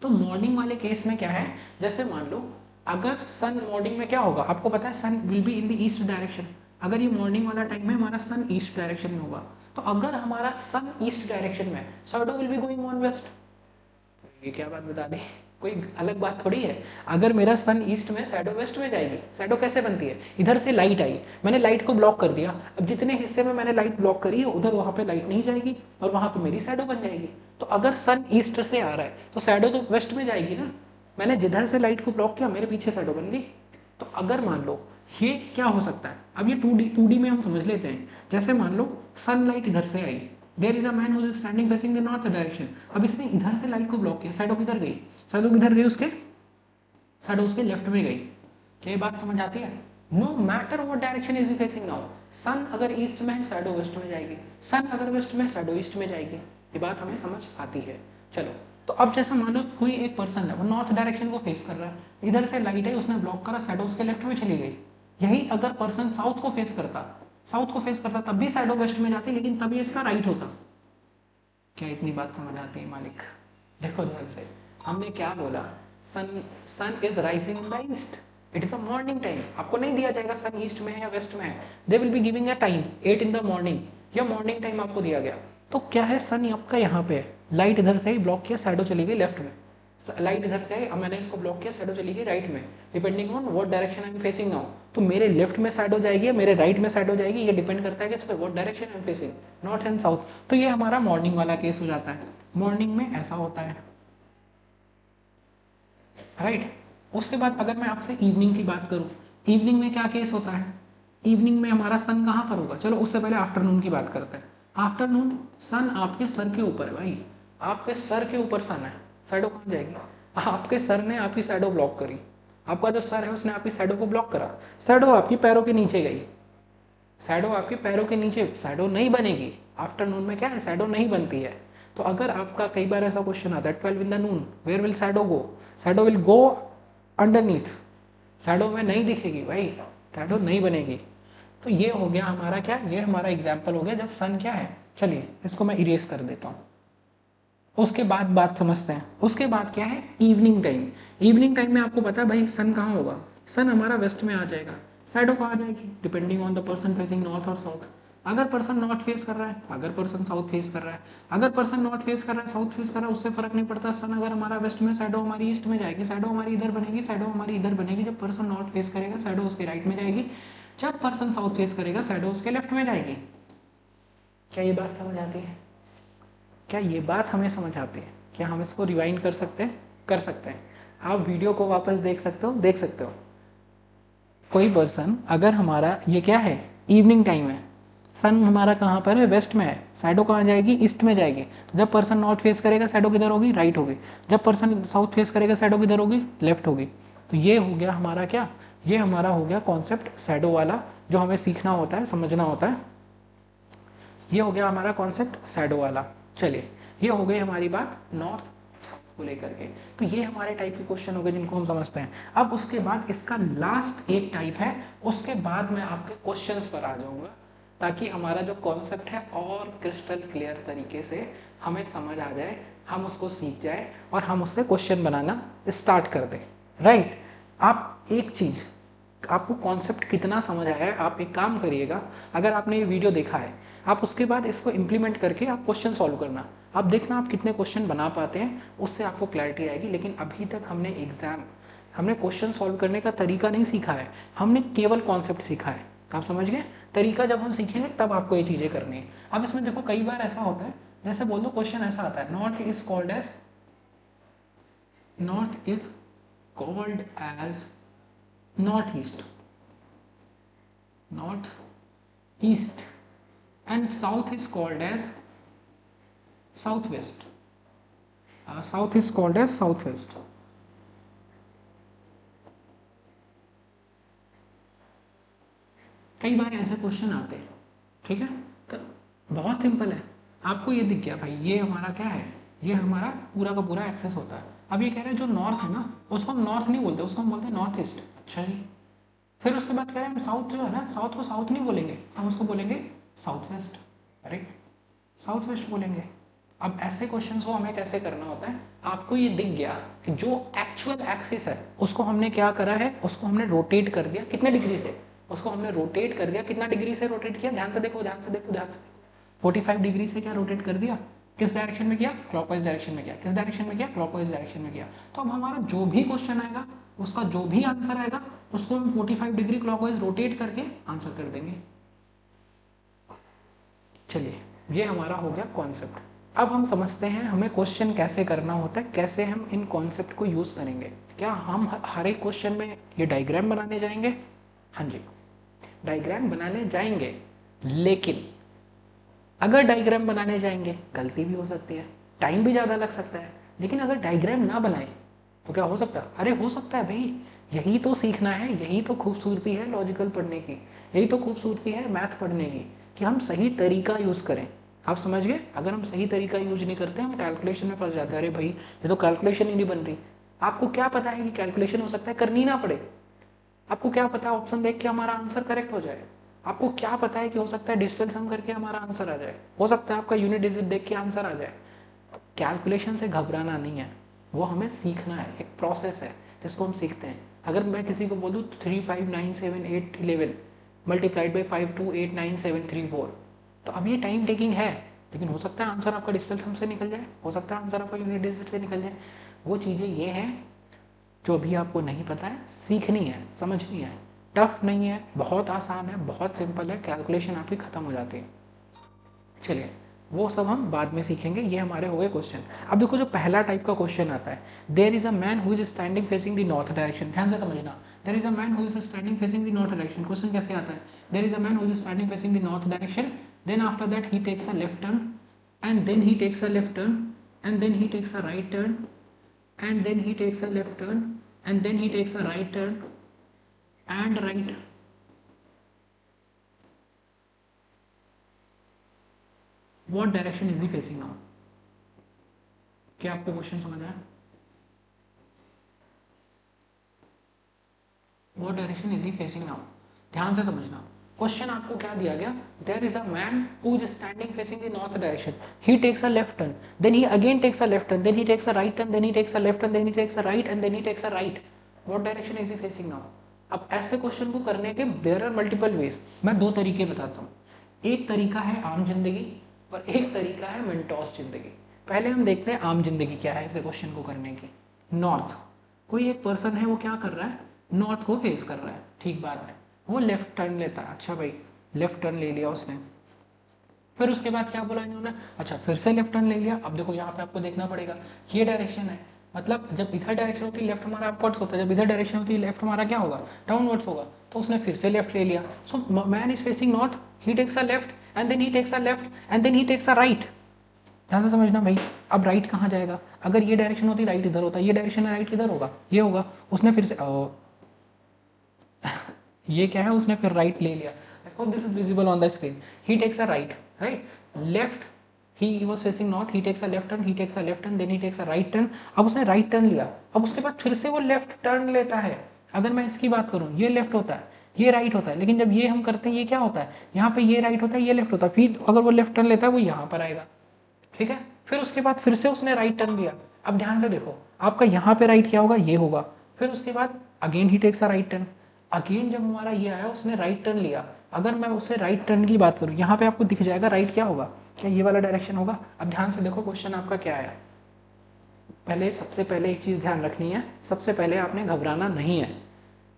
तो मॉर्निंग वाले केस में क्या है, जैसे मान लो अगर सन मॉर्निंग में क्या होगा, आपको पता है sun will be in the east direction. अगर ये मॉर्निंग वाला टाइम है, हमारा सन ईस्ट डायरेक्शन में होगा। तो अगर हमारा सन ईस्ट डायरेक्शन में, shadow will be going on west. ये क्या बात बता दी, कोई अलग बात थोड़ी है। अगर मेरा सन ईस्ट में, शैडो वेस्ट में जाएगी। शैडो कैसे बनती है, इधर से लाइट आई, मैंने लाइट को ब्लॉक कर दिया, अब जितने हिस्से में मैंने लाइट ब्लॉक करी है उधर वहां पे लाइट नहीं जाएगी और वहां पे मेरी शैडो बन जाएगी। तो अगर सन ईस्ट से आ रहा है तो शैडो तो वेस्ट में जाएगी ना। मैंने जिधर से लाइट को ब्लॉक किया मेरे पीछे शैडो बन गई। तो अगर मान लो ये क्या हो सकता है, अब ये 2D में हम समझ लेते हैं। जैसे मान लो सनलाइट इधर से आई, there is a man who is standing facing the north direction. अब इसने इधर से लाइट को ब्लॉक किया, शैडो किधर गई, शैडो किधर गई उसके, शैडो उसके लेफ्ट में गई। क्या ये बात समझ आती है? No matter what direction is facing now, sun अगर ईस्ट में है शैडो वेस्ट में जाएगी, सन अगर वेस्ट में शैडो ईस्ट में जाएगी। ये बात हमें समझ आती है। चलो, तो अब जैसा मान लो कोई एक पर्सन है, वो नॉर्थ डायरेक्शन को फेस कर रहा है, इधर से लाइट है, उसने ब्लॉक करा, शैडो उसके लेफ्ट में चली गई। यही अगर पर्सन साउथ को फेस करता, तब भी शैडो वेस्ट में जाती, लेकिन तभी इसका राइट होता। क्या इतनी बात समझ आती है मालिक? देखो ध्यान से, हमने क्या बोला, sun sun is rising in the east, it is a morning time. आपको नहीं दिया जाएगा सन ईस्ट में है या वेस्ट में है, दे will be giving a time 8 in the morning, या मॉर्निंग टाइम आपको दिया गया। तो क्या है, सन आपका यहाँ पे है, लाइट इधर से ही ब्लॉक किया, शैडो चली गई लेफ्ट में, लाइट इधर से है, मैंने इसको ब्लॉक किया, शैडो चली गई राइट में, depending on what direction I am facing now. तो मेरे लेफ्ट में शैडो जाएगी या मेरे राइट में शैडो जाएगी, ये डिपेंड करता है कि इस पर what direction I am facing, north and south. तो ये हमारा मॉर्निंग वाला केस हो जाता है। मॉर्निंग में ऐसा होता है, राइट। उसके बाद अगर मैं आपसे इवनिंग की बात करूं, इवनिंग में क्या केस होता है, इवनिंग में हमारा सन कहाँ पर होगा। चलो उससे पहले आफ्टरनून की बात करते हैं। आफ्टरनून सन आपके सर के ऊपर है भाई, आपके सर के ऊपर सन है, शैडो कहाँ जाएगी, आपके सर ने आपकी शैडो ब्लॉक करी, आपका जो सर है उसने आपकी शैडो को ब्लॉक करा, शैडो आपकी पैरों के नीचे गई, शैडो आपके पैरों के नीचे, शैडो नहीं बनेगी। आफ्टरनून में क्या है, शैडो नहीं बनती है। तो अगर आपका कई बार ऐसा क्वेश्चन आता है 12 in the noon where will shadow go, shadow will go underneath, shadow में नहीं दिखेगी भाई, शैडो नहीं बनेगी। तो ये हो गया हमारा क्या, ये हमारा एग्जाम्पल हो गया जब सन क्या है। चलिए इसको मैं इरेज कर देता हूँ। उसके बाद बात समझते हैं, उसके बाद क्या है, इवनिंग टाइम। इवनिंग टाइम में आपको पता है भाई सन कहाँ होगा, सन हमारा वेस्ट में आ जाएगा, शैडो कहाँ आ जाएगी, depending on the person facing north और साउथ। अगर पर्सन नॉर्थ फेस कर रहा है, अगर पर्सन साउथ फेस कर रहा है, अगर पर्सन नॉर्थ फेस कर रहा है, साउथ फेस कर रहा है, उससे फर्क नहीं पड़ता। सन अगर हमारा वेस्ट में, शैडो हमारी ईस्ट में जाएगी, शैडो हमारी इधर बनेगी, शैडो हमारी इधर बनेगी। जब पर्सन नॉर्थ फेस करेगा शैडो उसके राइट में जाएगी, जब पर्सन साउथ फेस करेगा शैडो उसके लेफ्ट में जाएगी। क्या ये बात समझ आती है? क्या ये बात हमें समझ आती है? क्या हम इसको रिवाइंड कर सकते हैं? कर सकते हैं। आप वीडियो को वापस देख सकते हो, देख सकते हो। कोई पर्सन अगर हमारा ये क्या है, इवनिंग टाइम है, सन हमारा कहाँ पर है, वेस्ट में है, शैडो कहाँ जाएगी, ईस्ट में जाएगी। तो जब पर्सन नॉर्थ फेस करेगा शैडो किधर होगी, राइट होगी। जब पर्सन साउथ फेस करेगा शैडो किधर होगी, लेफ्ट होगी। तो ये हो गया हमारा क्या, ये हमारा हो गया कॉन्सेप्ट शैडो वाला, जो हमें सीखना होता है, समझना होता है। ये हो गया हमारा कॉन्सेप्ट शैडो वाला। चलिए, ये हो गई हमारी बात नॉर्थ को लेकर के। तो ये हमारे टाइप के क्वेश्चन हो गए जिनको हम समझते हैं। अब उसके बाद इसका लास्ट एक टाइप है, उसके बाद मैं आपके क्वेश्चंस पर आ जाऊंगा, ताकि हमारा जो कॉन्सेप्ट है और क्रिस्टल क्लियर तरीके से हमें समझ आ जाए, हम उसको सीख जाए और हम उससे क्वेश्चन बनाना स्टार्ट कर दें। राइट। आप एक चीज़, आपको कॉन्सेप्ट कितना समझ आया है, आप एक काम करिएगा, अगर आपने ये वीडियो देखा है, आप उसके बाद इसको इम्प्लीमेंट करके आप क्वेश्चन सॉल्व करना। आप देखना आप कितने क्वेश्चन बना पाते हैं, उससे आपको क्लैरिटी आएगी। लेकिन अभी तक हमने हमने क्वेश्चन सॉल्व करने का तरीका नहीं सीखा है, हमने केवल कॉन्सेप्ट सीखा है। आप समझ गए? तरीका जब हम सीखेंगे तब आपको ये चीज़ें करनी है। अब इसमें देखो कई बार ऐसा होता है, जैसे बोल दो क्वेश्चन ऐसा आता है, north is called as north east, north east, and south is called as south west, south is called as south west. कई बार ऐसे क्वेश्चन आते हैं, ठीक है? तो बहुत सिंपल है, आपको ये दिख गया भाई ये हमारा क्या है, ये हमारा पूरा का पूरा एक्सेस होता है। अब ये कह रहे हैं जो नॉर्थ है ना उसको हम नॉर्थ नहीं बोलते, उसको हम बोलते हैं नॉर्थ ईस्ट। अच्छा जी, फिर उसके बाद कह रहे हैं हम साउथ जो है ना, साउथ को साउथ नहीं बोलेंगे, हम उसको बोलेंगे साउथ वेस्ट। अरे साउथ वेस्ट बोलेंगे। अब ऐसे क्वेश्चंस को हमें कैसे करना होता है, आपको ये दिख गया कि जो एक्चुअल एक्सिस है उसको हमने क्या करा है, उसको हमने रोटेट कर दिया कितने डिग्री से, उसको हमने रोटेट कर दिया कितना डिग्री से रोटेट किया, ध्यान से देखो ध्यान से देखो ध्यान से, 45 डिग्री से क्या रोटेट कर दिया, किस डायरेक्शन में किया, क्लॉकवाइज डायरेक्शन में किया, किस डायरेक्शन में किया, क्लॉकवाइज डायरेक्शन में किया। तो अब हमारा जो भी क्वेश्चन आएगा उसका जो भी आंसर आएगा उसको हम 45 डिग्री क्लॉकवाइज रोटेट करके आंसर कर देंगे। चलिए ये हमारा हो गया कॉन्सेप्ट। अब हम समझते हैं हमें क्वेश्चन कैसे करना होता है, कैसे हम इन कॉन्सेप्ट को यूज़ करेंगे। क्या हम हर एक क्वेश्चन में ये डायग्राम बनाने जाएंगे? हाँ जी, डायग्राम बनाने जाएंगे, लेकिन अगर डायग्राम बनाने जाएंगे गलती भी हो सकती है, टाइम भी ज़्यादा लग सकता है। लेकिन अगर डायग्राम ना बनाए तो क्या हो सकता है? अरे हो सकता है भाई, यही तो सीखना है, यही तो खूबसूरती है लॉजिकल पढ़ने की, यही तो खूबसूरती है मैथ पढ़ने की, कि हम सही तरीका यूज़ करें। आप समझ गए? अगर हम सही तरीका यूज नहीं करते हम कैलकुलेशन में फंस जाते हैं। अरे भाई ये तो कैलकुलेशन ही नहीं बन रही। आपको क्या पता है कि कैलकुलेशन हो सकता है करनी ना पड़े? आपको क्या पता है ऑप्शन देख के हमारा आंसर करेक्ट हो जाए? आपको क्या पता है कि हो सकता है डिजिटल सम करके हमारा आंसर आ जाए, हो सकता है आपका यूनिट डिजिट देख के आंसर आ जाए। कैलकुलेशन से घबराना नहीं है, वो हमें सीखना है, एक प्रोसेस है जिसको हम सीखते हैं। अगर मैं किसी को बोलूँ 3597811 मल्टीप्लाइड बाई 528973 तो अब ये टाइम टेकिंग है, लेकिन हो सकता है आंसर आपका डिजिटल सम से निकल जाए, हो सकता है आंसर आपका यूनिट डिजिट से निकल जाए। वो चीज़ें ये हैं जो अभी आपको नहीं पता है, सीखनी है, समझनी है। टफ नहीं है, बहुत आसान है, बहुत सिंपल है, कैलकुलेशन आपकी खत्म हो जाती है। चलिए वो सब हम बाद में सीखेंगे, ये हमारे हो गए क्वेश्चन। अब देखो जो पहला टाइप का क्वेश्चन आता है, there is a man who is standing facing the north direction. ध्यान से समझना, there is a man who is standing facing the north direction. Question कैसे आता है, there is a man who is standing facing the north direction, then after that he takes a left turn, and then he takes a left turn, and then he takes a right turn, and then he takes a left turn, and then he takes a right turn and right. What direction is he facing now? क्या आपको question समझ आया? What direction is he facing now? ध्यान से समझना, question आपको क्या दिया गया, there is a man who is standing facing the north direction, he takes a left turn, then he again takes a left turn, then he takes a right turn, then he takes a left turn, then he takes a right, and then he takes a right. What direction is he facing now? अब ऐसे question को करने के there are multiple ways. मैं दो तरीके बताता हूँ, एक तरीका है आम जिंदगी और एक तरीका है मिनटॉस जिंदगी। पहले हम देखते हैं आम जिंदगी क्या है ऐसे क्वेश्चन को करने की। नॉर्थ, कोई एक पर्सन है वो क्या कर रहा है, नॉर्थ को फेस कर रहा है, ठीक बात है, वो लेफ्ट टर्न लेता है। अच्छा भाई लेफ्ट टर्न ले लिया उसने, फिर उसके बाद क्या बोला इन्होंने, अच्छा फिर से लेफ्ट टर्न ले लिया। अब देखो यहाँ पे आपको देखना पड़ेगा, ये डायरेक्शन है, मतलब जब इधर डायरेक्शन होती है लेफ्ट हमारा अपवर्ड्स होता है, जब इधर डायरेक्शन होती है लेफ्ट हमारा क्या होगा, डाउनवर्ड्स होगा। तो उसने फिर से लेफ्ट ले लिया। So man is facing north, he takes a left and then he takes a left and then he takes a right. ध्यान से समझना भाई, अब राइट कहाँ जाएगा, अगर ये डायरेक्शन होती राइट इधर होता, ये डायरेक्शन है राइट किधर होगा, ये होगा। उसने फिर से ये क्या है, उसने फिर राइट ले लिया। देखो this is visible on the screen, he takes a right, right left, he was facing north, he takes a left turn, he takes a left turn, then he takes a right turn. अब उसने right turn लिया, अब उसके बाद फिर से वो left turn लेता है। अगर मैं इसकी बात करूँ, ये लेफ्ट होता है, ये राइट होता है, लेकिन जब ये हम करते हैं ये क्या होता है, यहाँ पे ये राइट होता है, ये लेफ्ट होता है। फिर अगर वो लेफ्ट टर्न लेता है वो यहाँ पर आएगा, ठीक है। फिर उसके बाद फिर से उसने राइट टर्न लिया। अब ध्यान से देखो, आपका यहाँ पे राइट क्या होगा, ये होगा। फिर उसके बाद again he takes a right turn, again जब हमारा ये आया उसने राइट टर्न लिया। अगर मैं उससे राइट टर्न की बात करूँ, यहाँ पे आपको दिख जाएगा राइट क्या होगा, क्या ये वाला डायरेक्शन होगा। अब ध्यान से देखो क्वेश्चन आपका क्या आया, पहले सबसे पहले एक चीज़ ध्यान रखनी है, सबसे पहले आपने घबराना नहीं है,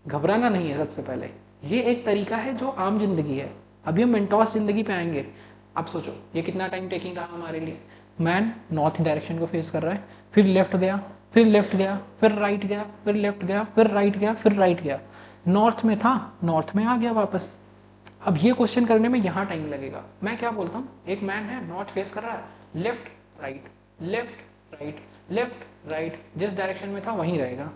घबराना नहीं है सबसे पहले। ये एक तरीका है जो आम जिंदगी है, अभी हम मेंटोस जिंदगी पे आएंगे। अब सोचो ये कितना टाइम टेकिंग रहा हमारे लिए। मैन नॉर्थ डायरेक्शन को फेस कर रहा है, फिर लेफ्ट गया, फिर लेफ्ट गया, फिर राइट गया, फिर लेफ्ट गया, फिर राइट गया, फिर राइट गया, नॉर्थ में था, नॉर्थ में आ गया वापस। अब ये क्वेश्चन करने में यहाँ टाइम लगेगा। मैं क्या बोलता हूँ, एक मैन है नॉर्थ फेस कर रहा है, left right left right left right, जिस डायरेक्शन में था वहीं रहेगा।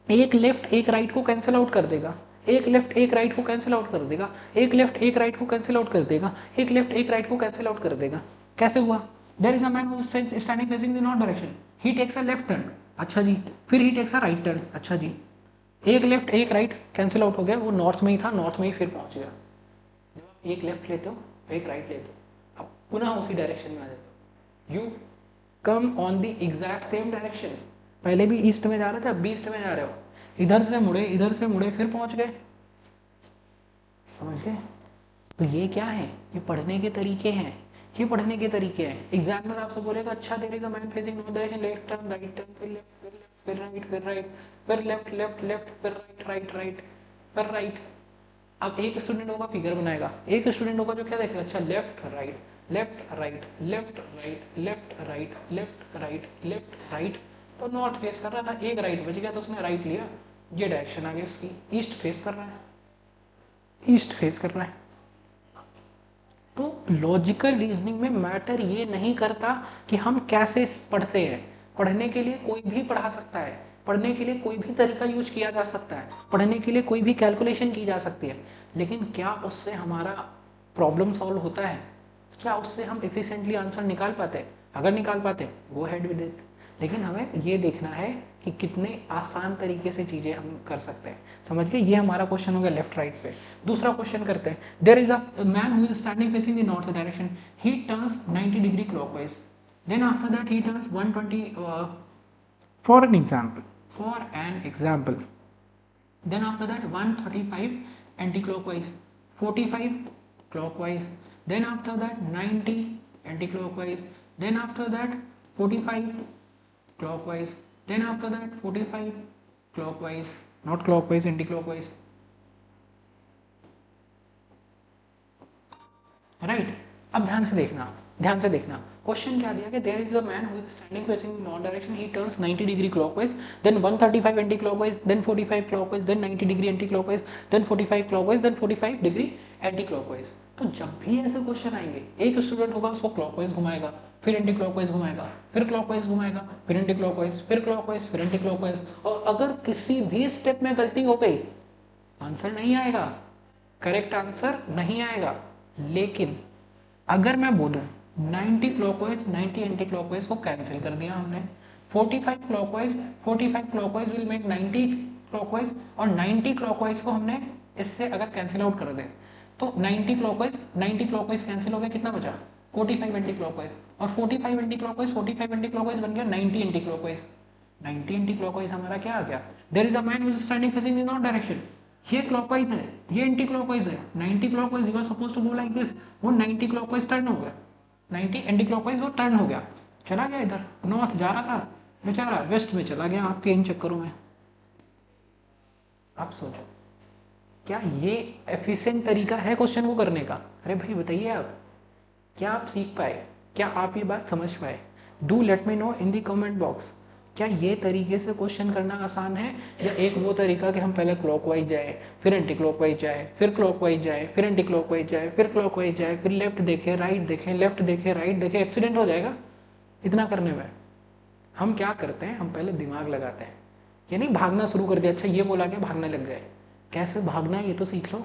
एक लेफ्ट एक राइट को कैंसिल आउट कर देगा, एक लेफ्ट एक राइट को कैंसिल आउट कर देगा, एक लेफ्ट एक राइट को कैंसिल आउट कर देगा, एक लेफ्ट एक राइट को कैंसिल आउट कर देगा। कैसे हुआ? There is a man who is standing facing the north direction, he takes a left turn, अच्छा जी, फिर he takes a right turn, अच्छा जी, एक लेफ्ट एक राइट कैंसिल आउट हो गया, वो नॉर्थ में ही था, नॉर्थ में ही फिर पहुंच गया। जब आप एक लेफ्ट लेते हो एक राइट लेते हो, आप पुनः उसी डायरेक्शन में आ जाते हो, you come on the exact same direction. पहले भी ईस्ट में जा रहे थे, अब भी ईस्ट में जा रहे हो, इधर से मुड़े फिर पहुंच गए, समझ गए? तो ये क्या है? ये पढ़ने के तरीके हैं, ये पढ़ने के तरीके हैं। एग्जामिनर आपसे बोलेगा अच्छा there is a man facing north direction, left turn right turn, फिर लेफ्ट फिर लेफ्ट फिर राइट फिर राइट फिर लेफ्ट लेफ्ट लेफ्ट फिर राइट राइट राइट फिर राइट। अब एक स्टूडेंट होगा फिगर बनाएगा, एक स्टूडेंट होगा जो क्या देखेगा, अच्छा left right left right left right left right left right left right. तो नॉर्थ फेस कर रहा था, एक राइट बच गया तो उसने राइट लिया, ये डायरेक्शन आ गई उसकी, ईस्ट फेस कर रहा है, ईस्ट फेस कर रहा है। तो लॉजिकल रीजनिंग में मैटर ये नहीं करता कि हम कैसे पढ़ते हैं। पढ़ने के लिए कोई भी पढ़ा सकता है, पढ़ने के लिए कोई भी तरीका यूज किया जा सकता है, पढ़ने के लिए कोई भी कैलकुलेशन की जा सकती है, लेकिन क्या उससे हमारा प्रॉब्लम सॉल्व होता है? क्या उससे हम एफिशिएंटली आंसर निकाल पाते हैं? अगर निकाल पाते हैं गो हेड विद इट, लेकिन हमें ये देखना है कि कितने आसान तरीके से चीज़ें हम कर सकते हैं। समझ गए? ये हमारा क्वेश्चन हो गया लेफ्ट राइट पे। दूसरा क्वेश्चन करते हैं, there is a man who is standing facing the north direction, he turns 90 degree clockwise, then after that he turns 120 for an example, then after that 135 anti-clockwise, 45 clockwise, then after that 90 anti-clockwise, then after that 45 clockwise, then after that 45 clockwise, not clockwise, anti-clockwise, right? अब ध्यान से देखना question क्या दिया कि there is a man who is standing facing north direction, he turns 90 degree clockwise, then 135 anti clockwise, then 45 clockwise, then 90 degree anti clockwise, then 45 clockwise, then 45 degree anti clockwise. तो जब भी ऐसे क्वेश्चन आएंगे, एक student होगा उसको clockwise घुमाएगा, फिर एंटी क्लॉकवाइज घुमाएगा, फिर क्लॉकवाइज घुमाएगा, फिर एंटी क्लॉकवाइज, फिर क्लॉकवाइज, फिर एंटी क्लॉकवाइज, और अगर किसी भी स्टेप में गलती हो गई आंसर नहीं आएगा, करेक्ट आंसर नहीं आएगा। लेकिन अगर मैं बोलूं 90 क्लॉकवाइज 90 एंटी क्लॉकवाइज को कैंसिल कर दिया हमने, 45 क्लॉकवाइज विल मेक 90 क्लॉकवाइज, और 90 क्लॉकवाइज को हमने इससे अगर कैंसिल आउट कर दे तो 90 क्लॉकवाइज कैंसिल हो गया, कितना बचा? 45 एंटी क्लॉकवाइज, और 45 एंटी क्लॉकवाइज बन गया 90 एंटी क्लॉकवाइज। 90 एंटी क्लॉकवाइज हमारा क्या आ गया? There is a man who is standing facing in north direction, ये क्लॉकवाइज है, ये एंटी क्लॉकवाइज है, 90 clockwise you are suppose to go like this, वो 90 क्लॉकवाइज टर्न हो गया, 90 एंटी क्लॉकवाइज वो टर्न हो गया, चला गया इधर, नॉर्थ जा रहा था बेचारा वेस्ट में चला गया आपके इन चक्करों में। आप सोचो क्या ये एफिशिएंट तरीका है क्वेश्चन को करने का? अरे भाई बताइए आप, क्या आप सीख पाए? क्या आप ये बात समझ पाए? Do let me know in the comment box. क्या ये तरीके से क्वेश्चन करना आसान है, या एक वो तरीका कि हम पहले क्लॉकवाइज जाए, फिर एंटी क्लॉकवाइज जाए, फिर क्लॉकवाइज जाए, फिर एंटी क्लॉकवाइज जाए, फिर क्लॉकवाइज जाए, फिर लेफ्ट देखें राइट देखें, लेफ्ट देखें राइट देखें, एक्सीडेंट हो जाएगा इतना करने में। हम क्या करते हैं, हम पहले दिमाग लगाते हैं, ये नहीं भागना शुरू कर दिया, अच्छा ये बोला क्या भागने लग गए, कैसे भागना है ये तो सीख लो।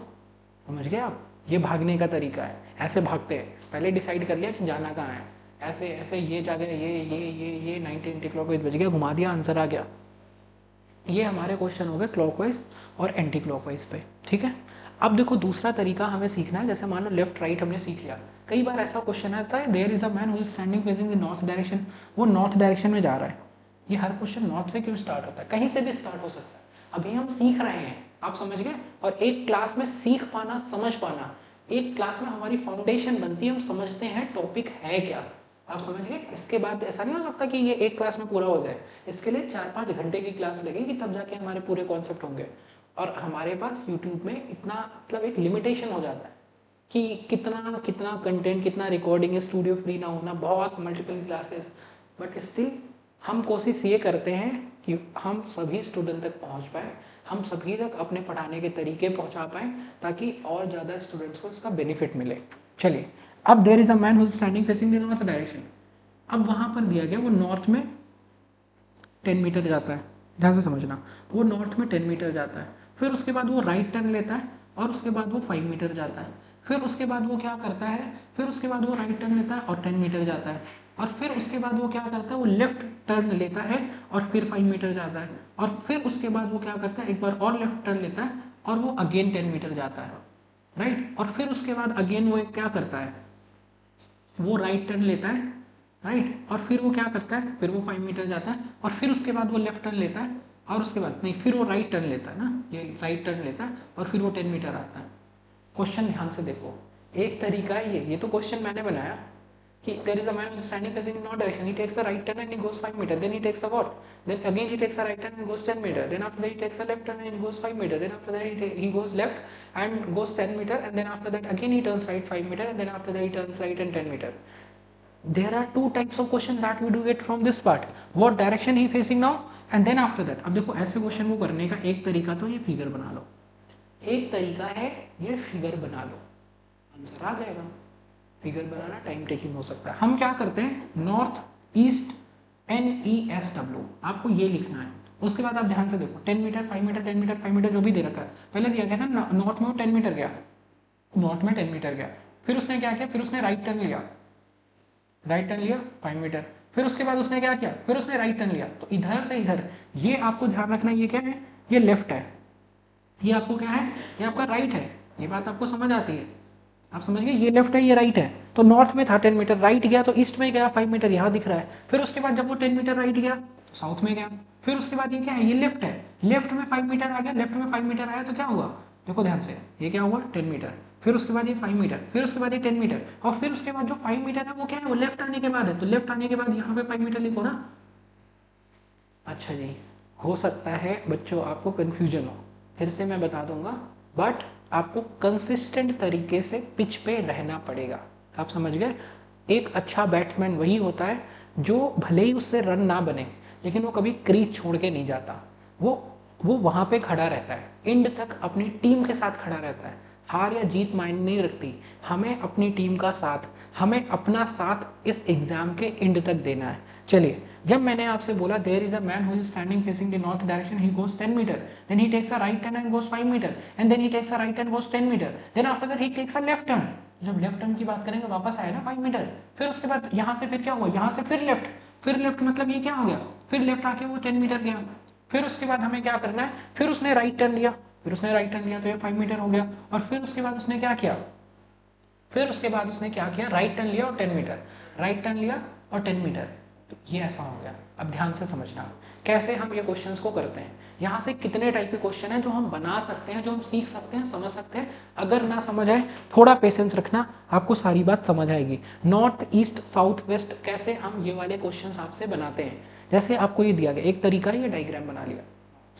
समझ गए आप? ये भागने का तरीका है, ऐसे भागते हैं, पहले डिसाइड कर लिया कि जाना कहाँ है, ऐसे ऐसे ये जगह ये 90 एंटी क्लॉकवाइज बज गया, घुमा दिया आंसर आ गया। ये हमारे क्वेश्चन हो गए क्लॉकवाइज और एंटी क्लॉकवाइज पे, ठीक है? अब देखो दूसरा तरीका हमें सीखना है, जैसे मान लो लेफ्ट राइट हमने सीख लिया, कई बार ऐसा क्वेश्चन आता है there is a man who is standing facing the north direction, वो नॉर्थ डायरेक्शन में जा रहा है। ये हर क्वेश्चन नॉर्थ से क्यों स्टार्ट होता है? कहीं से भी स्टार्ट हो सकता है, अभी हम सीख रहे हैं, आप समझ गए? और एक क्लास में सीख पाना समझ पाना, एक क्लास में हमारी फाउंडेशन बनती है, हम समझते हैं टॉपिक है क्या, आप समझ गए। इसके बाद ऐसा नहीं हो सकता कि ये एक क्लास में पूरा हो जाए, इसके लिए 4-5 घंटे की क्लास लगेगी, तब जाके हमारे पूरे कॉन्सेप्ट होंगे। और हमारे पास यूट्यूब में इतना मतलब एक लिमिटेशन हो जाता है कि कितना कितना कंटेंट, कितना रिकॉर्डिंग है, स्टूडियो फ्री ना होना, बहुत मल्टीपल क्लासेस। बट स्टिल हम कोशिश ये करते हैं कि हम सभी स्टूडेंट तक पहुंच पाए, हम सभी तक अपने पढ़ाने के तरीके पहुंचा पाएँ, ताकि और ज़्यादा स्टूडेंट्स को इसका बेनिफिट मिले। चलिए, अब there is a man who is standing facing the north direction. अब वहाँ पर दिया गया वो नॉर्थ में 10 मीटर जाता है, ध्यान से समझना, वो नॉर्थ में 10 मीटर जाता है, फिर उसके बाद वो राइट टर्न लेता है और उसके बाद वो 5 मीटर जाता है, फिर उसके बाद वो क्या करता है, फिर उसके बाद वो राइट टर्न लेता है और 10 मीटर जाता है, और फिर उसके बाद वो क्या करता है, वो लेफ्ट टर्न लेता है और फिर 5 मीटर जाता है, और फिर उसके बाद वो क्या करता है, एक बार और लेफ्ट टर्न लेता है और वो अगेन 10 मीटर जाता है, राइट। और फिर उसके बाद अगेन वो क्या करता है, वो राइट टर्न लेता है, राइट, और फिर वो क्या करता है, फिर वो 5 मीटर जाता है, और फिर उसके बाद वो लेफ्ट टर्न लेता है, और उसके बाद नहीं, फिर वो राइट टर्न लेता है ना, ये राइट टर्न लेता है और फिर वो 10 मीटर आता है। क्वेश्चन ध्यान से देखो, एक तरीका है ये तो क्वेश्चन मैंने बनाया कि there is a man who is standing facing in north direction, he takes a right turn and he goes 5 meter, then he takes a what, then again he takes a right turn and goes 10 meter, then after that he takes a left turn and he goes 5 meter, then after that he goes left and goes 10 meter, and then after that again he turns right 5 meter, and then after that he turns right and 10 meter. There are two types of question that we do get from this part, what direction he facing now and then after that. अब देखो ऐसे question को करने का एक तरीका तो ये फिगर बना लो, एक तरीका है ये फिगर बना लो, आंसर आ जाएगा। फिगर बनाना टाइम टेकिंग हो सकता है। हम क्या करते हैं, नॉर्थ ईस्ट NESW, आपको ये लिखना है। उसके बाद आप ध्यान से देखो, 10 मीटर 5 मीटर 10 मीटर 5 मीटर जो भी दे रखा है, पहले दिया गया था नॉर्थ में वो 10 मीटर गया, नॉर्थ में 10 मीटर गया, फिर उसने क्या किया, फिर उसने राइट टर्न लिया, राइट टर्न लिया 5 मीटर, फिर उसके बाद उसने क्या किया, फिर उसने राइट टर्न लिया, तो इधर से इधर ये आपको ध्यान रखना, ये क्या है, ये लेफ्ट है, ये आपको क्या है, ये आपका राइट है। ये बात आपको समझ आती है, आप समझ गए, ये लेफ्ट है ये राइट है। तो नॉर्थ में था 10 मीटर, राइट गया तो ईस्ट में गया 5 मीटर, यहाँ दिख रहा है। फिर उसके बाद जब वो 10 मीटर राइट गया तो साउथ में गया। फिर उसके बाद ये क्या है, ये लेफ्ट है, लेफ्ट में 5 मीटर आ गया, लेफ्ट में 5 मीटर आया तो क्या हुआ, देखो ध्यान से, ये क्या हुआ 10 मीटर, फिर उसके बाद ये 5 मीटर, फिर उसके बाद ये 10 मीटर, और फिर उसके बाद जो 5 मीटर है वो क्या है, वो लेफ्ट आने के बाद है, तो लेफ्ट आने के बाद यहाँ पे 5 मीटर लिखो ना। अच्छा जी, हो सकता है बच्चों आपको कन्फ्यूजन हो, फिर से मैं बता दूंगा, बट आपको कंसिस्टेंट तरीके से पिच पे रहना पड़ेगा। आप समझ गए, एक अच्छा बैट्समैन वही होता है जो भले ही उससे रन ना बने, लेकिन वो कभी क्रीज छोड़ के नहीं जाता, वो वहाँ पे खड़ा रहता है, एंड तक अपनी टीम के साथ खड़ा रहता है। हार या जीत मायने नहीं रखती, हमें अपनी टीम का साथ, हमें अपना साथ इस एग्जाम के एंड तक देना है। चलिए, जब मैंने आपसे बोला there is a man who is standing facing the north direction, he goes 10 metre, then he takes a right turn and goes 5 metre, and then he takes a right turn goes 10 metre, then after that he takes a left turn. जब left turn की बात करेंगे वापस आया ना 5 metre, फिर उसके बाद यहाँ से फिर क्या हुआ, यहाँ से फिर लेफ्ट, फिर लेफ्ट मतलब ये क्या हो गया, फिर लेफ्ट आके वो 10 मीटर गया। फिर उसके बाद हमें क्या करना है, फिर उसने राइट टर्न लिया, फिर उसने राइट टर्न लिया तो ये 5 मीटर हो गया, और फिर उसके बाद उसने क्या किया, फिर उसके बाद उसने क्या किया, राइट टर्न लिया और 10 मीटर, राइट टर्न लिया और 10 मीटर, तो ये ऐसा हो गया। अब ध्यान से समझना कैसे हम ये क्वेश्चंस को करते हैं, यहाँ से कितने टाइप के क्वेश्चन हैं जो हम बना सकते हैं, जो हम सीख सकते हैं, समझ सकते हैं। अगर ना समझ आए, थोड़ा पेशेंस रखना, आपको सारी बात समझ आएगी। नॉर्थ ईस्ट साउथ वेस्ट कैसे हम ये वाले क्वेश्चन आपसे बनाते हैं, जैसे आपको ये दिया गया एक तरीका, ये डायग्राम बना लिया,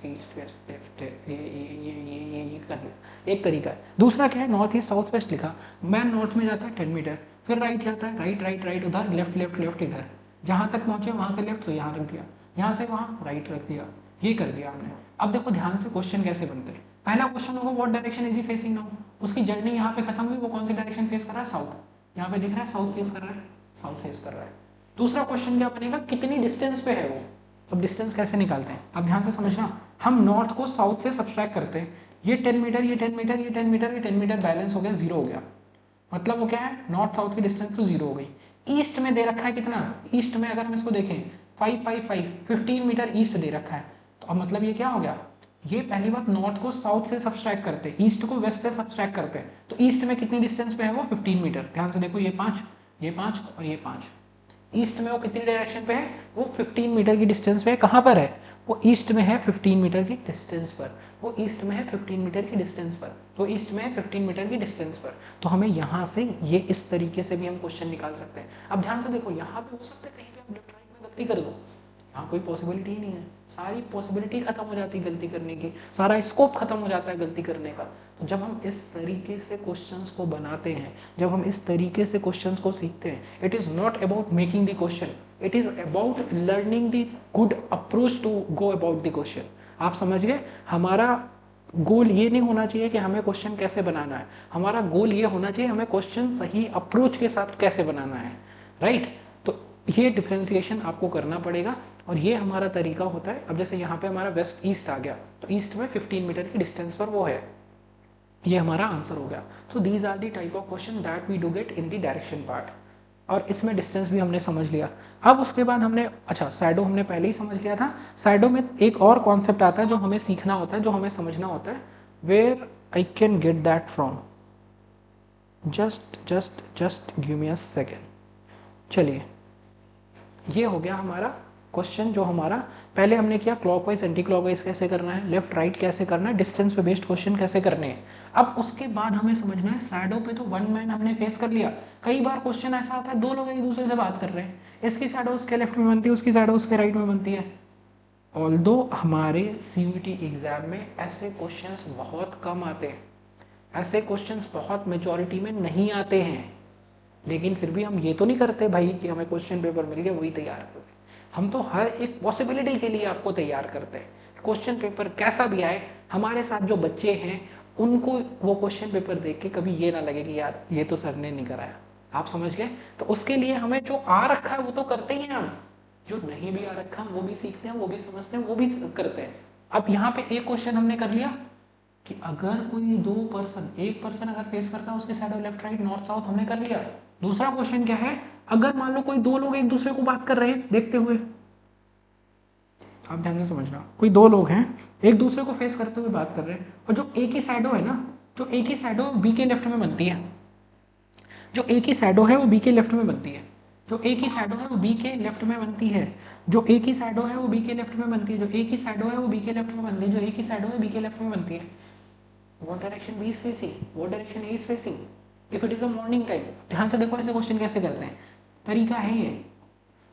ईस्ट वेस्ट लेफ्ट, ये कर लिया, एक तरीका है। दूसरा क्या है, नॉर्थ ईस्ट साउथ वेस्ट लिखा, मैन नॉर्थ में जाता है 10 मीटर, फिर राइट जाता है, राइट राइट राइट उधर, लेफ्ट लेफ्ट लेफ्ट इधर, जहाँ तक पहुँचे वहाँ से लेफ्ट तो यहाँ रख दिया, यहाँ से वहाँ राइट रख दिया, ये कर दिया हमने। अब देखो ध्यान से क्वेश्चन कैसे बनते हैं। पहला क्वेश्चन होगा what direction is he facing now, उसकी जर्नी यहाँ पे खत्म हुई, वो कौन सी डायरेक्शन फेस कर रहा है, साउथ, यहाँ पे दिख रहा है साउथ फेस कर रहा है, साउथ फेस कर रहा है। दूसरा क्वेश्चन क्या बनेगा, कितनी डिस्टेंस पे है वो। अब डिस्टेंस कैसे निकालते हैं, अब ध्यान से समझना, हम नॉर्थ को साउथ से सब्सट्रैक्ट करते हैं, ये 10 मीटर ये 10 मीटर ये 10 मीटर ये 10 मीटर बैलेंस हो गया, जीरो हो गया, मतलब वो क्या है, नॉर्थ साउथ की डिस्टेंस तो जीरो हो गई। ईस्ट में दे रखा है कितना, ईस्ट में अगर हम इसको देखें 15 मीटर ईस्ट दे रखा है, तो अब मतलब ये क्या हो गया, ये पहली बात नॉर्थ को साउथ से सब्सट्रैक्ट करते हैं, ईस्ट को वेस्ट से सब्सट्रैक्ट करते हैं, तो ईस्ट में कितनी डिस्टेंस पे है वो 15 मीटर। ध्यान से देखो, ये 5 और ये 5, ईस्ट में वो कितनी डायरेक्शन पे है, वो 15 मीटर की डिस्टेंस पे है, कहाँ पर है, वो ईस्ट में है 15 मीटर की डिस्टेंस पर, वो ईस्ट में है 15 मीटर की डिस्टेंस पर, वो ईस्ट में है 15 मीटर की डिस्टेंस पर। तो हमें यहाँ से ये इस तरीके से भी हम क्वेश्चन निकाल सकते हैं। अब ध्यान से देखो, यहाँ पे हो सकता है कहीं पे आप लेफ्ट राइट में गलती कर दो, यहाँ कोई पॉसिबिलिटी ही नहीं है, सारी पॉसिबिलिटी खत्म हो जाती है गलती करने की, सारा स्कोप खत्म हो जाता है गलती करने का। तो जब हम इस तरीके से क्वेश्चंस को बनाते हैं, जब हम इस तरीके से क्वेश्चंस को सीखते हैं, it is not about making the question, it is about learning the good approach to go about the question. आप समझ गए? हमारा गोल ये नहीं होना चाहिए कि हमें क्वेश्चन कैसे बनाना है, हमारा गोल ये होना चाहिए हमें क्वेश्चन सही अप्रोच के साथ कैसे बनाना है, राइट? तो ये डिफ्रेंसिएशन आपको करना पड़ेगा और ये हमारा तरीका होता है। अब जैसे यहाँ पे हमारा वेस्ट ईस्ट आ गया, तो ईस्ट में 15 मीटर की डिस्टेंस पर वो है, ये हमारा आंसर हो गया। So these are the type of question that we do get in the direction part. और इसमें डिस्टेंस भी हमने समझ लिया। अब उसके बाद हमने, अच्छा शैडो हमने पहले ही समझ लिया था। शैडो में एक और कॉन्सेप्ट आता है जो हमें सीखना होता है, जो हमें समझना होता है। Where I can get that from, just give me a second. चलिए, ये हो गया हमारा क्वेश्चन जो हमारा पहले हमने किया, क्लॉकवाइज एंटी क्लॉकवाइज कैसे करना है, लेफ्ट राइट कैसे करना है, डिस्टेंस पे बेस्ड क्वेश्चन कैसे करने हैं। अब उसके बाद हमें समझना है शैडो पे तो वन मैन हमने फेस कर लिया। कई बार क्वेश्चन ऐसा आता है दो लोग एक दूसरे से बात कर रहे हैं, इसकी शैडो उसके लेफ्ट में बनती है, उसकी शैडो उसके राइट में बनती है। ऑल्दो हमारे सीयूईटी एग्जाम में ऐसे क्वेश्चंस बहुत कम आते हैं, ऐसे क्वेश्चंस बहुत मेजॉरिटी में नहीं आते हैं, लेकिन फिर भी हम ये तो नहीं करते भाई कि हमें क्वेश्चन पेपर मिल गया वही तैयार करते। हम तो हर एक पॉसिबिलिटी के लिए आपको तैयार करते हैं। क्वेश्चन पेपर कैसा भी आए, हमारे साथ जो बच्चे हैं उनको वो क्वेश्चन पेपर देख के कभी ये ना लगे कि यार ये तो सर ने नहीं कराया। आप समझ गए? तो उसके लिए हमें जो आ रखा है वो तो करते ही हैं हम, जो नहीं भी आ रखा वो भी सीखते हैं, वो भी समझते हैं, वो भी करते हैं। अब यहाँ पे एक क्वेश्चन हमने कर लिया कि अगर कोई दो पर्सन, एक पर्सन अगर फेस करता है उसके side left right north south, हमने कर लिया। दूसरा क्वेश्चन क्या है, अगर मान लो कोई दो लोग एक दूसरे को बात कर रहे हैं देखते हुए, आप ध्यान से समझना, कोई दो लोग हैं एक दूसरे को फेस करते हुए बात कर रहे हैं, और जो एक ही शैडो है ना, जो एक ही शैडो बी के लेफ्ट में बनती है, जो एक ही शैडो है वो बी के लेफ्ट में बनती है, जो एक ही शैडो है वो बी के लेफ्ट में बनती है, जो एक ही शैडो है वो बी के लेफ्ट में बनती है, जो एक ही शैडो है वो बी के लेफ्ट में बनती है, जो एक ही शैडो है बी के लेफ्ट में बनती है। What direction B is facing? What direction A is facing? If it is a morning time, ध्यान से देखो ऐसे क्वेश्चन कैसे करते हैं। तरीका है ये,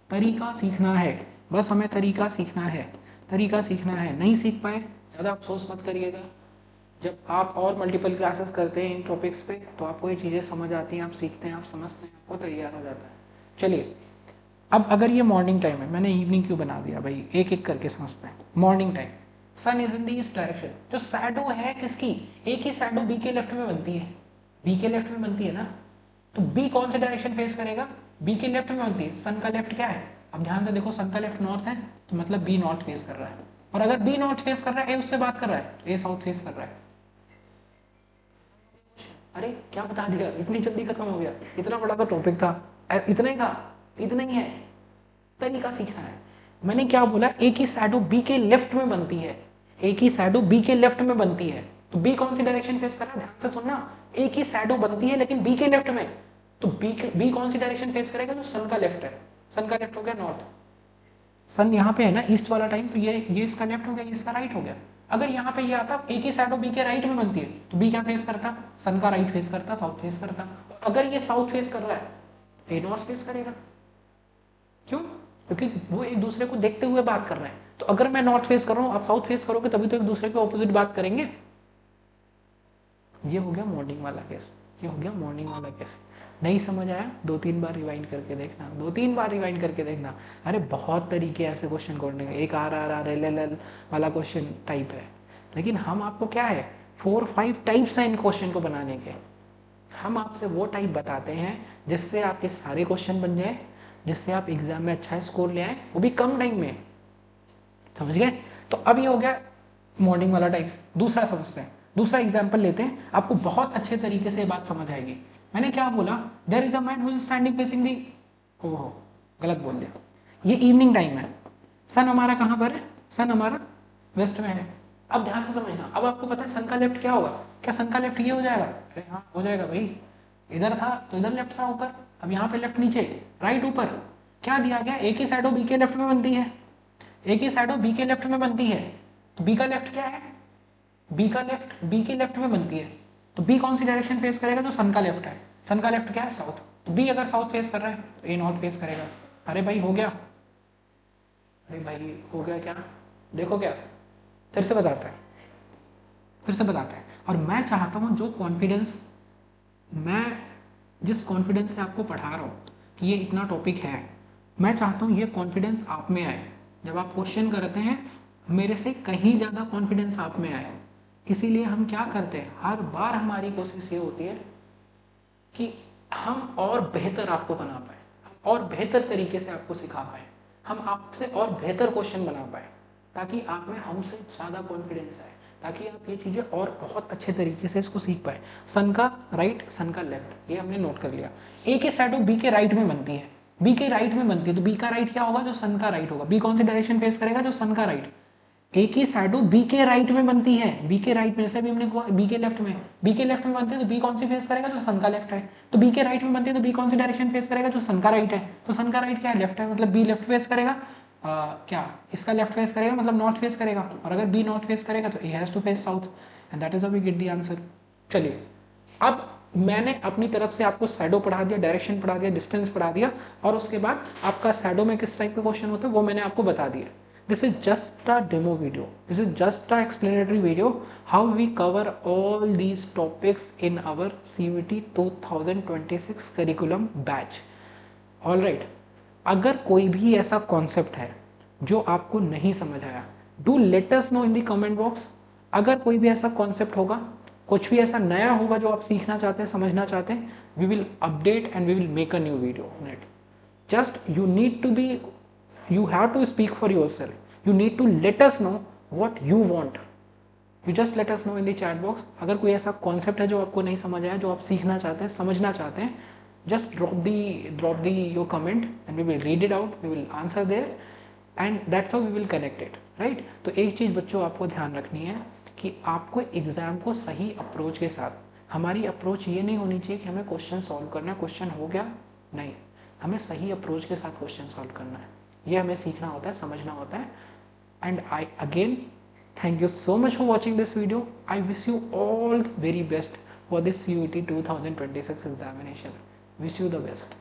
तरीका सीखना है, बस हमें तरीका सीखना है, तरीका सीखना है। नहीं सीख पाए ज़्यादा अफसोस मत करिएगा। जब आप और मल्टीपल क्लासेस करते हैं इन टॉपिक्स पे तो आपको ये चीज़ें समझ आती हैं, आप सीखते हैं, आप समझते हैं, आपको तैयार हो जाता है। चलिए, अब अगर ये मॉर्निंग टाइम है, मैंने इवनिंग क्यों बना दिया भाई, एक एक करके समझते हैं। Morning time, sun is in the east direction, जो शैडो है किसकी, एक ही शैडो बी के लेफ्ट में बनती है, बी के लेफ्ट में बनती है ना, तो बी कौन से डायरेक्शन फेस करेगा, बी के लेफ्ट में बनती है। सन का लेफ्ट क्या है, अब ध्यान से देखो, सन का लेफ्ट नॉर्थ है, तो मतलब बी नॉर्थ फेस कर रहा है, और अगर बी नॉर्थ फेस कर रहा है, ए उससे बात कर रहा है, तो ए साउथ फेस कर रहा है। अरे क्या बता दिया, इतनी जल्दी खत्म हो गया, इतना बड़ा तो टॉपिक था, इतना ही था, इतना ही है। तरीका सीखना है। मैंने क्या बोला, एक ही शैडो बी के लेफ्ट में बनती है, एक ही शैडो बी के लेफ्ट में बनती है, तो बी कौन सी डायरेक्शन फेस कर रहा है, ध्यान से सुनना, एक ही शैडो बनती है लेकिन बी के लेफ्ट में, तो बी कौन सी डायरेक्शन फेस करेगा, जो सन का लेफ्ट है, सन का लेफ्ट हो गया नॉर्थ, सन यहाँ पे है ना ईस्ट वाला टाइम, तो ये इसका लेफ्ट हो गया, ये इसका राइट हो गया। अगर यहाँ पे ये आता एक ही शैडो बी के राइट में बनती है, तो बी क्या फेस करता, सन का राइट फेस करता, साउथ फेस करता। अगर ये साउथ फेस कर रहा है, ए नॉर्थ फेस करेगा। क्यों? क्योंकि वो एक दूसरे को देखते हुए बात कर रहे हैं। तो अगर मैं नॉर्थ फेस कर रहा हूँ, आप साउथ फेस करोगे, तभी तो एक दूसरे के ऑपोजिट बात करेंगे। ये हो गया मॉर्निंग वाला केस, ये हो गया मॉर्निंग वाला केस। नहीं समझ आया, दो तीन बार रिवाइंड करके देखना, दो तीन बार रिवाइंड करके देखना। अरे बहुत तरीके ऐसे क्वेश्चन करने के, एक RRR LLL वाला क्वेश्चन टाइप है, लेकिन हम आपको क्या है, 4-5 टाइप्स हैं इन क्वेश्चन को बनाने के। हम आपसे वो टाइप बताते हैं जिससे आपके सारे क्वेश्चन बन जाए, जिससे आप एग्जाम में अच्छा स्कोर ले आए, वो भी कम टाइम में। समझ गए? तो अब ये हो गया मॉर्निंग वाला टाइप। दूसरा समझते हैं, दूसरा एग्जाम्पल लेते हैं, आपको बहुत अच्छे तरीके से बात समझ आएगी। मैंने क्या बोला, there is a man who is standing facing the, ओहो गलत बोल दिया, ये इवनिंग टाइम है, सन हमारा कहाँ पर है, सन हमारा वेस्ट में है। अब ध्यान से समझना, अब आपको पता है सन का लेफ्ट क्या होगा, क्या सन का लेफ्ट ये हो जाएगा, अरे हाँ हो जाएगा भाई, इधर था तो इधर लेफ्ट था ऊपर, अब यहाँ पे लेफ्ट नीचे, राइट ऊपर। क्या दिया गया, एक ही साइड बी के लेफ्ट में बनती है, एक ही शैडो बी के लेफ्ट में बनती है, तो बी का लेफ्ट क्या है, बी का लेफ्ट बी के लेफ्ट में बनती है, तो बी कौन सी डायरेक्शन फेस करेगा, जो सन का लेफ्ट है, सन का लेफ्ट क्या है, साउथ, तो बी अगर साउथ फेस कर रहा है तो ए नॉर्थ फेस करेगा। अरे भाई हो गया, अरे भाई हो गया क्या, देखो क्या, फिर से बताते हैं, फिर से बताते हैं। और मैं चाहता हूँ जो कॉन्फिडेंस, मैं जिस कॉन्फिडेंस से आपको पढ़ा रहा हूँ कि ये इतना टॉपिक है, मैं चाहता हूँ ये कॉन्फिडेंस आप में आए, जब आप क्वेश्चन करते हैं मेरे से कहीं ज़्यादा कॉन्फिडेंस आप में आए। इसीलिए हम क्या करते हैं, हर बार हमारी कोशिश ये होती है कि हम और बेहतर आपको बना पाए, हम और बेहतर तरीके से आपको सिखा पाए, हम आपसे और बेहतर क्वेश्चन बना पाए, ताकि आप में हमसे ज़्यादा कॉन्फिडेंस आए, ताकि आप ये चीज़ें और बहुत अच्छे तरीके से इसको सीख पाए। सन का राइट, सन का लेफ्ट, ये हमने नोट कर लिया। ए के शैडो बी के राइट में बनती है, बी के राइट में बनती है, तो बी का राइट क्या होगा, जो सन का राइट होगा। बी कौन सी डायरेक्शन फेस करेगा, जो सन का राइट। ए की शैडो बी के राइट में बनती है, बी के राइट में, जैसे भी हमने कहा बी के लेफ्ट में, बी के लेफ्ट में बनती है तो बी कौन सी फेस करेगा, जो सन का लेफ्ट है। तो बी के राइट में बनती है तो बी कौन सी डायरेक्शन फेस करेगा, जो सन का राइट है। तो सन का राइट क्या है, लेफ्ट है, मतलब बी लेफ्ट फेस करेगा। क्या इसका लेफ्ट फेस करेगा, मतलब नॉर्थ फेस करेगा, और अगर बी नॉर्थ फेस करेगा तो A has to face south, and that is how we get the answer. चलिए, अब मैंने अपनी तरफ से आपको शैडो पढ़ा दिया, डायरेक्शन पढ़ा दिया, डिस्टेंस पढ़ा दिया, और उसके बाद आपका शैडो में किस टाइप का क्वेश्चन होता है वो मैंने आपको बता दिया। This is just a demo video. This is just a explanatory video how we cover all these topics in our CUET 2026 curriculum batch. All right. अगर कोई भी ऐसा कॉन्सेप्ट है जो आपको नहीं समझ आया, do let us know in the comment box. अगर कोई भी ऐसा कॉन्सेप्ट होगा, कुछ भी ऐसा नया होगा जो आप सीखना चाहते हैं, समझना चाहते हैं, we will update and we will make a new video on it. Just you need to be, you have to speak for yourself. You need to let us know what you want. You just let us know in the chat box. अगर कोई ऐसा concept है जो आपको नहीं समझ आया, जो आप सीखना चाहते हैं, समझना चाहते हैं, just drop the your comment and we will read it out, we will answer there, and that's how we will connect it, right? तो एक चीज़ बच्चों आपको ध्यान रखनी है कि आपको एग्जाम को सही अप्रोच के साथ, हमारी अप्रोच ये नहीं होनी चाहिए कि हमें क्वेश्चन सॉल्व करना है, क्वेश्चन हो गया, नहीं, हमें सही अप्रोच के साथ क्वेश्चन सॉल्व करना है, ये हमें सीखना होता है, समझना होता है। And I again thank you so much for watching this video. I wish you all very best for this CUET 2026 examination. Wish you the best.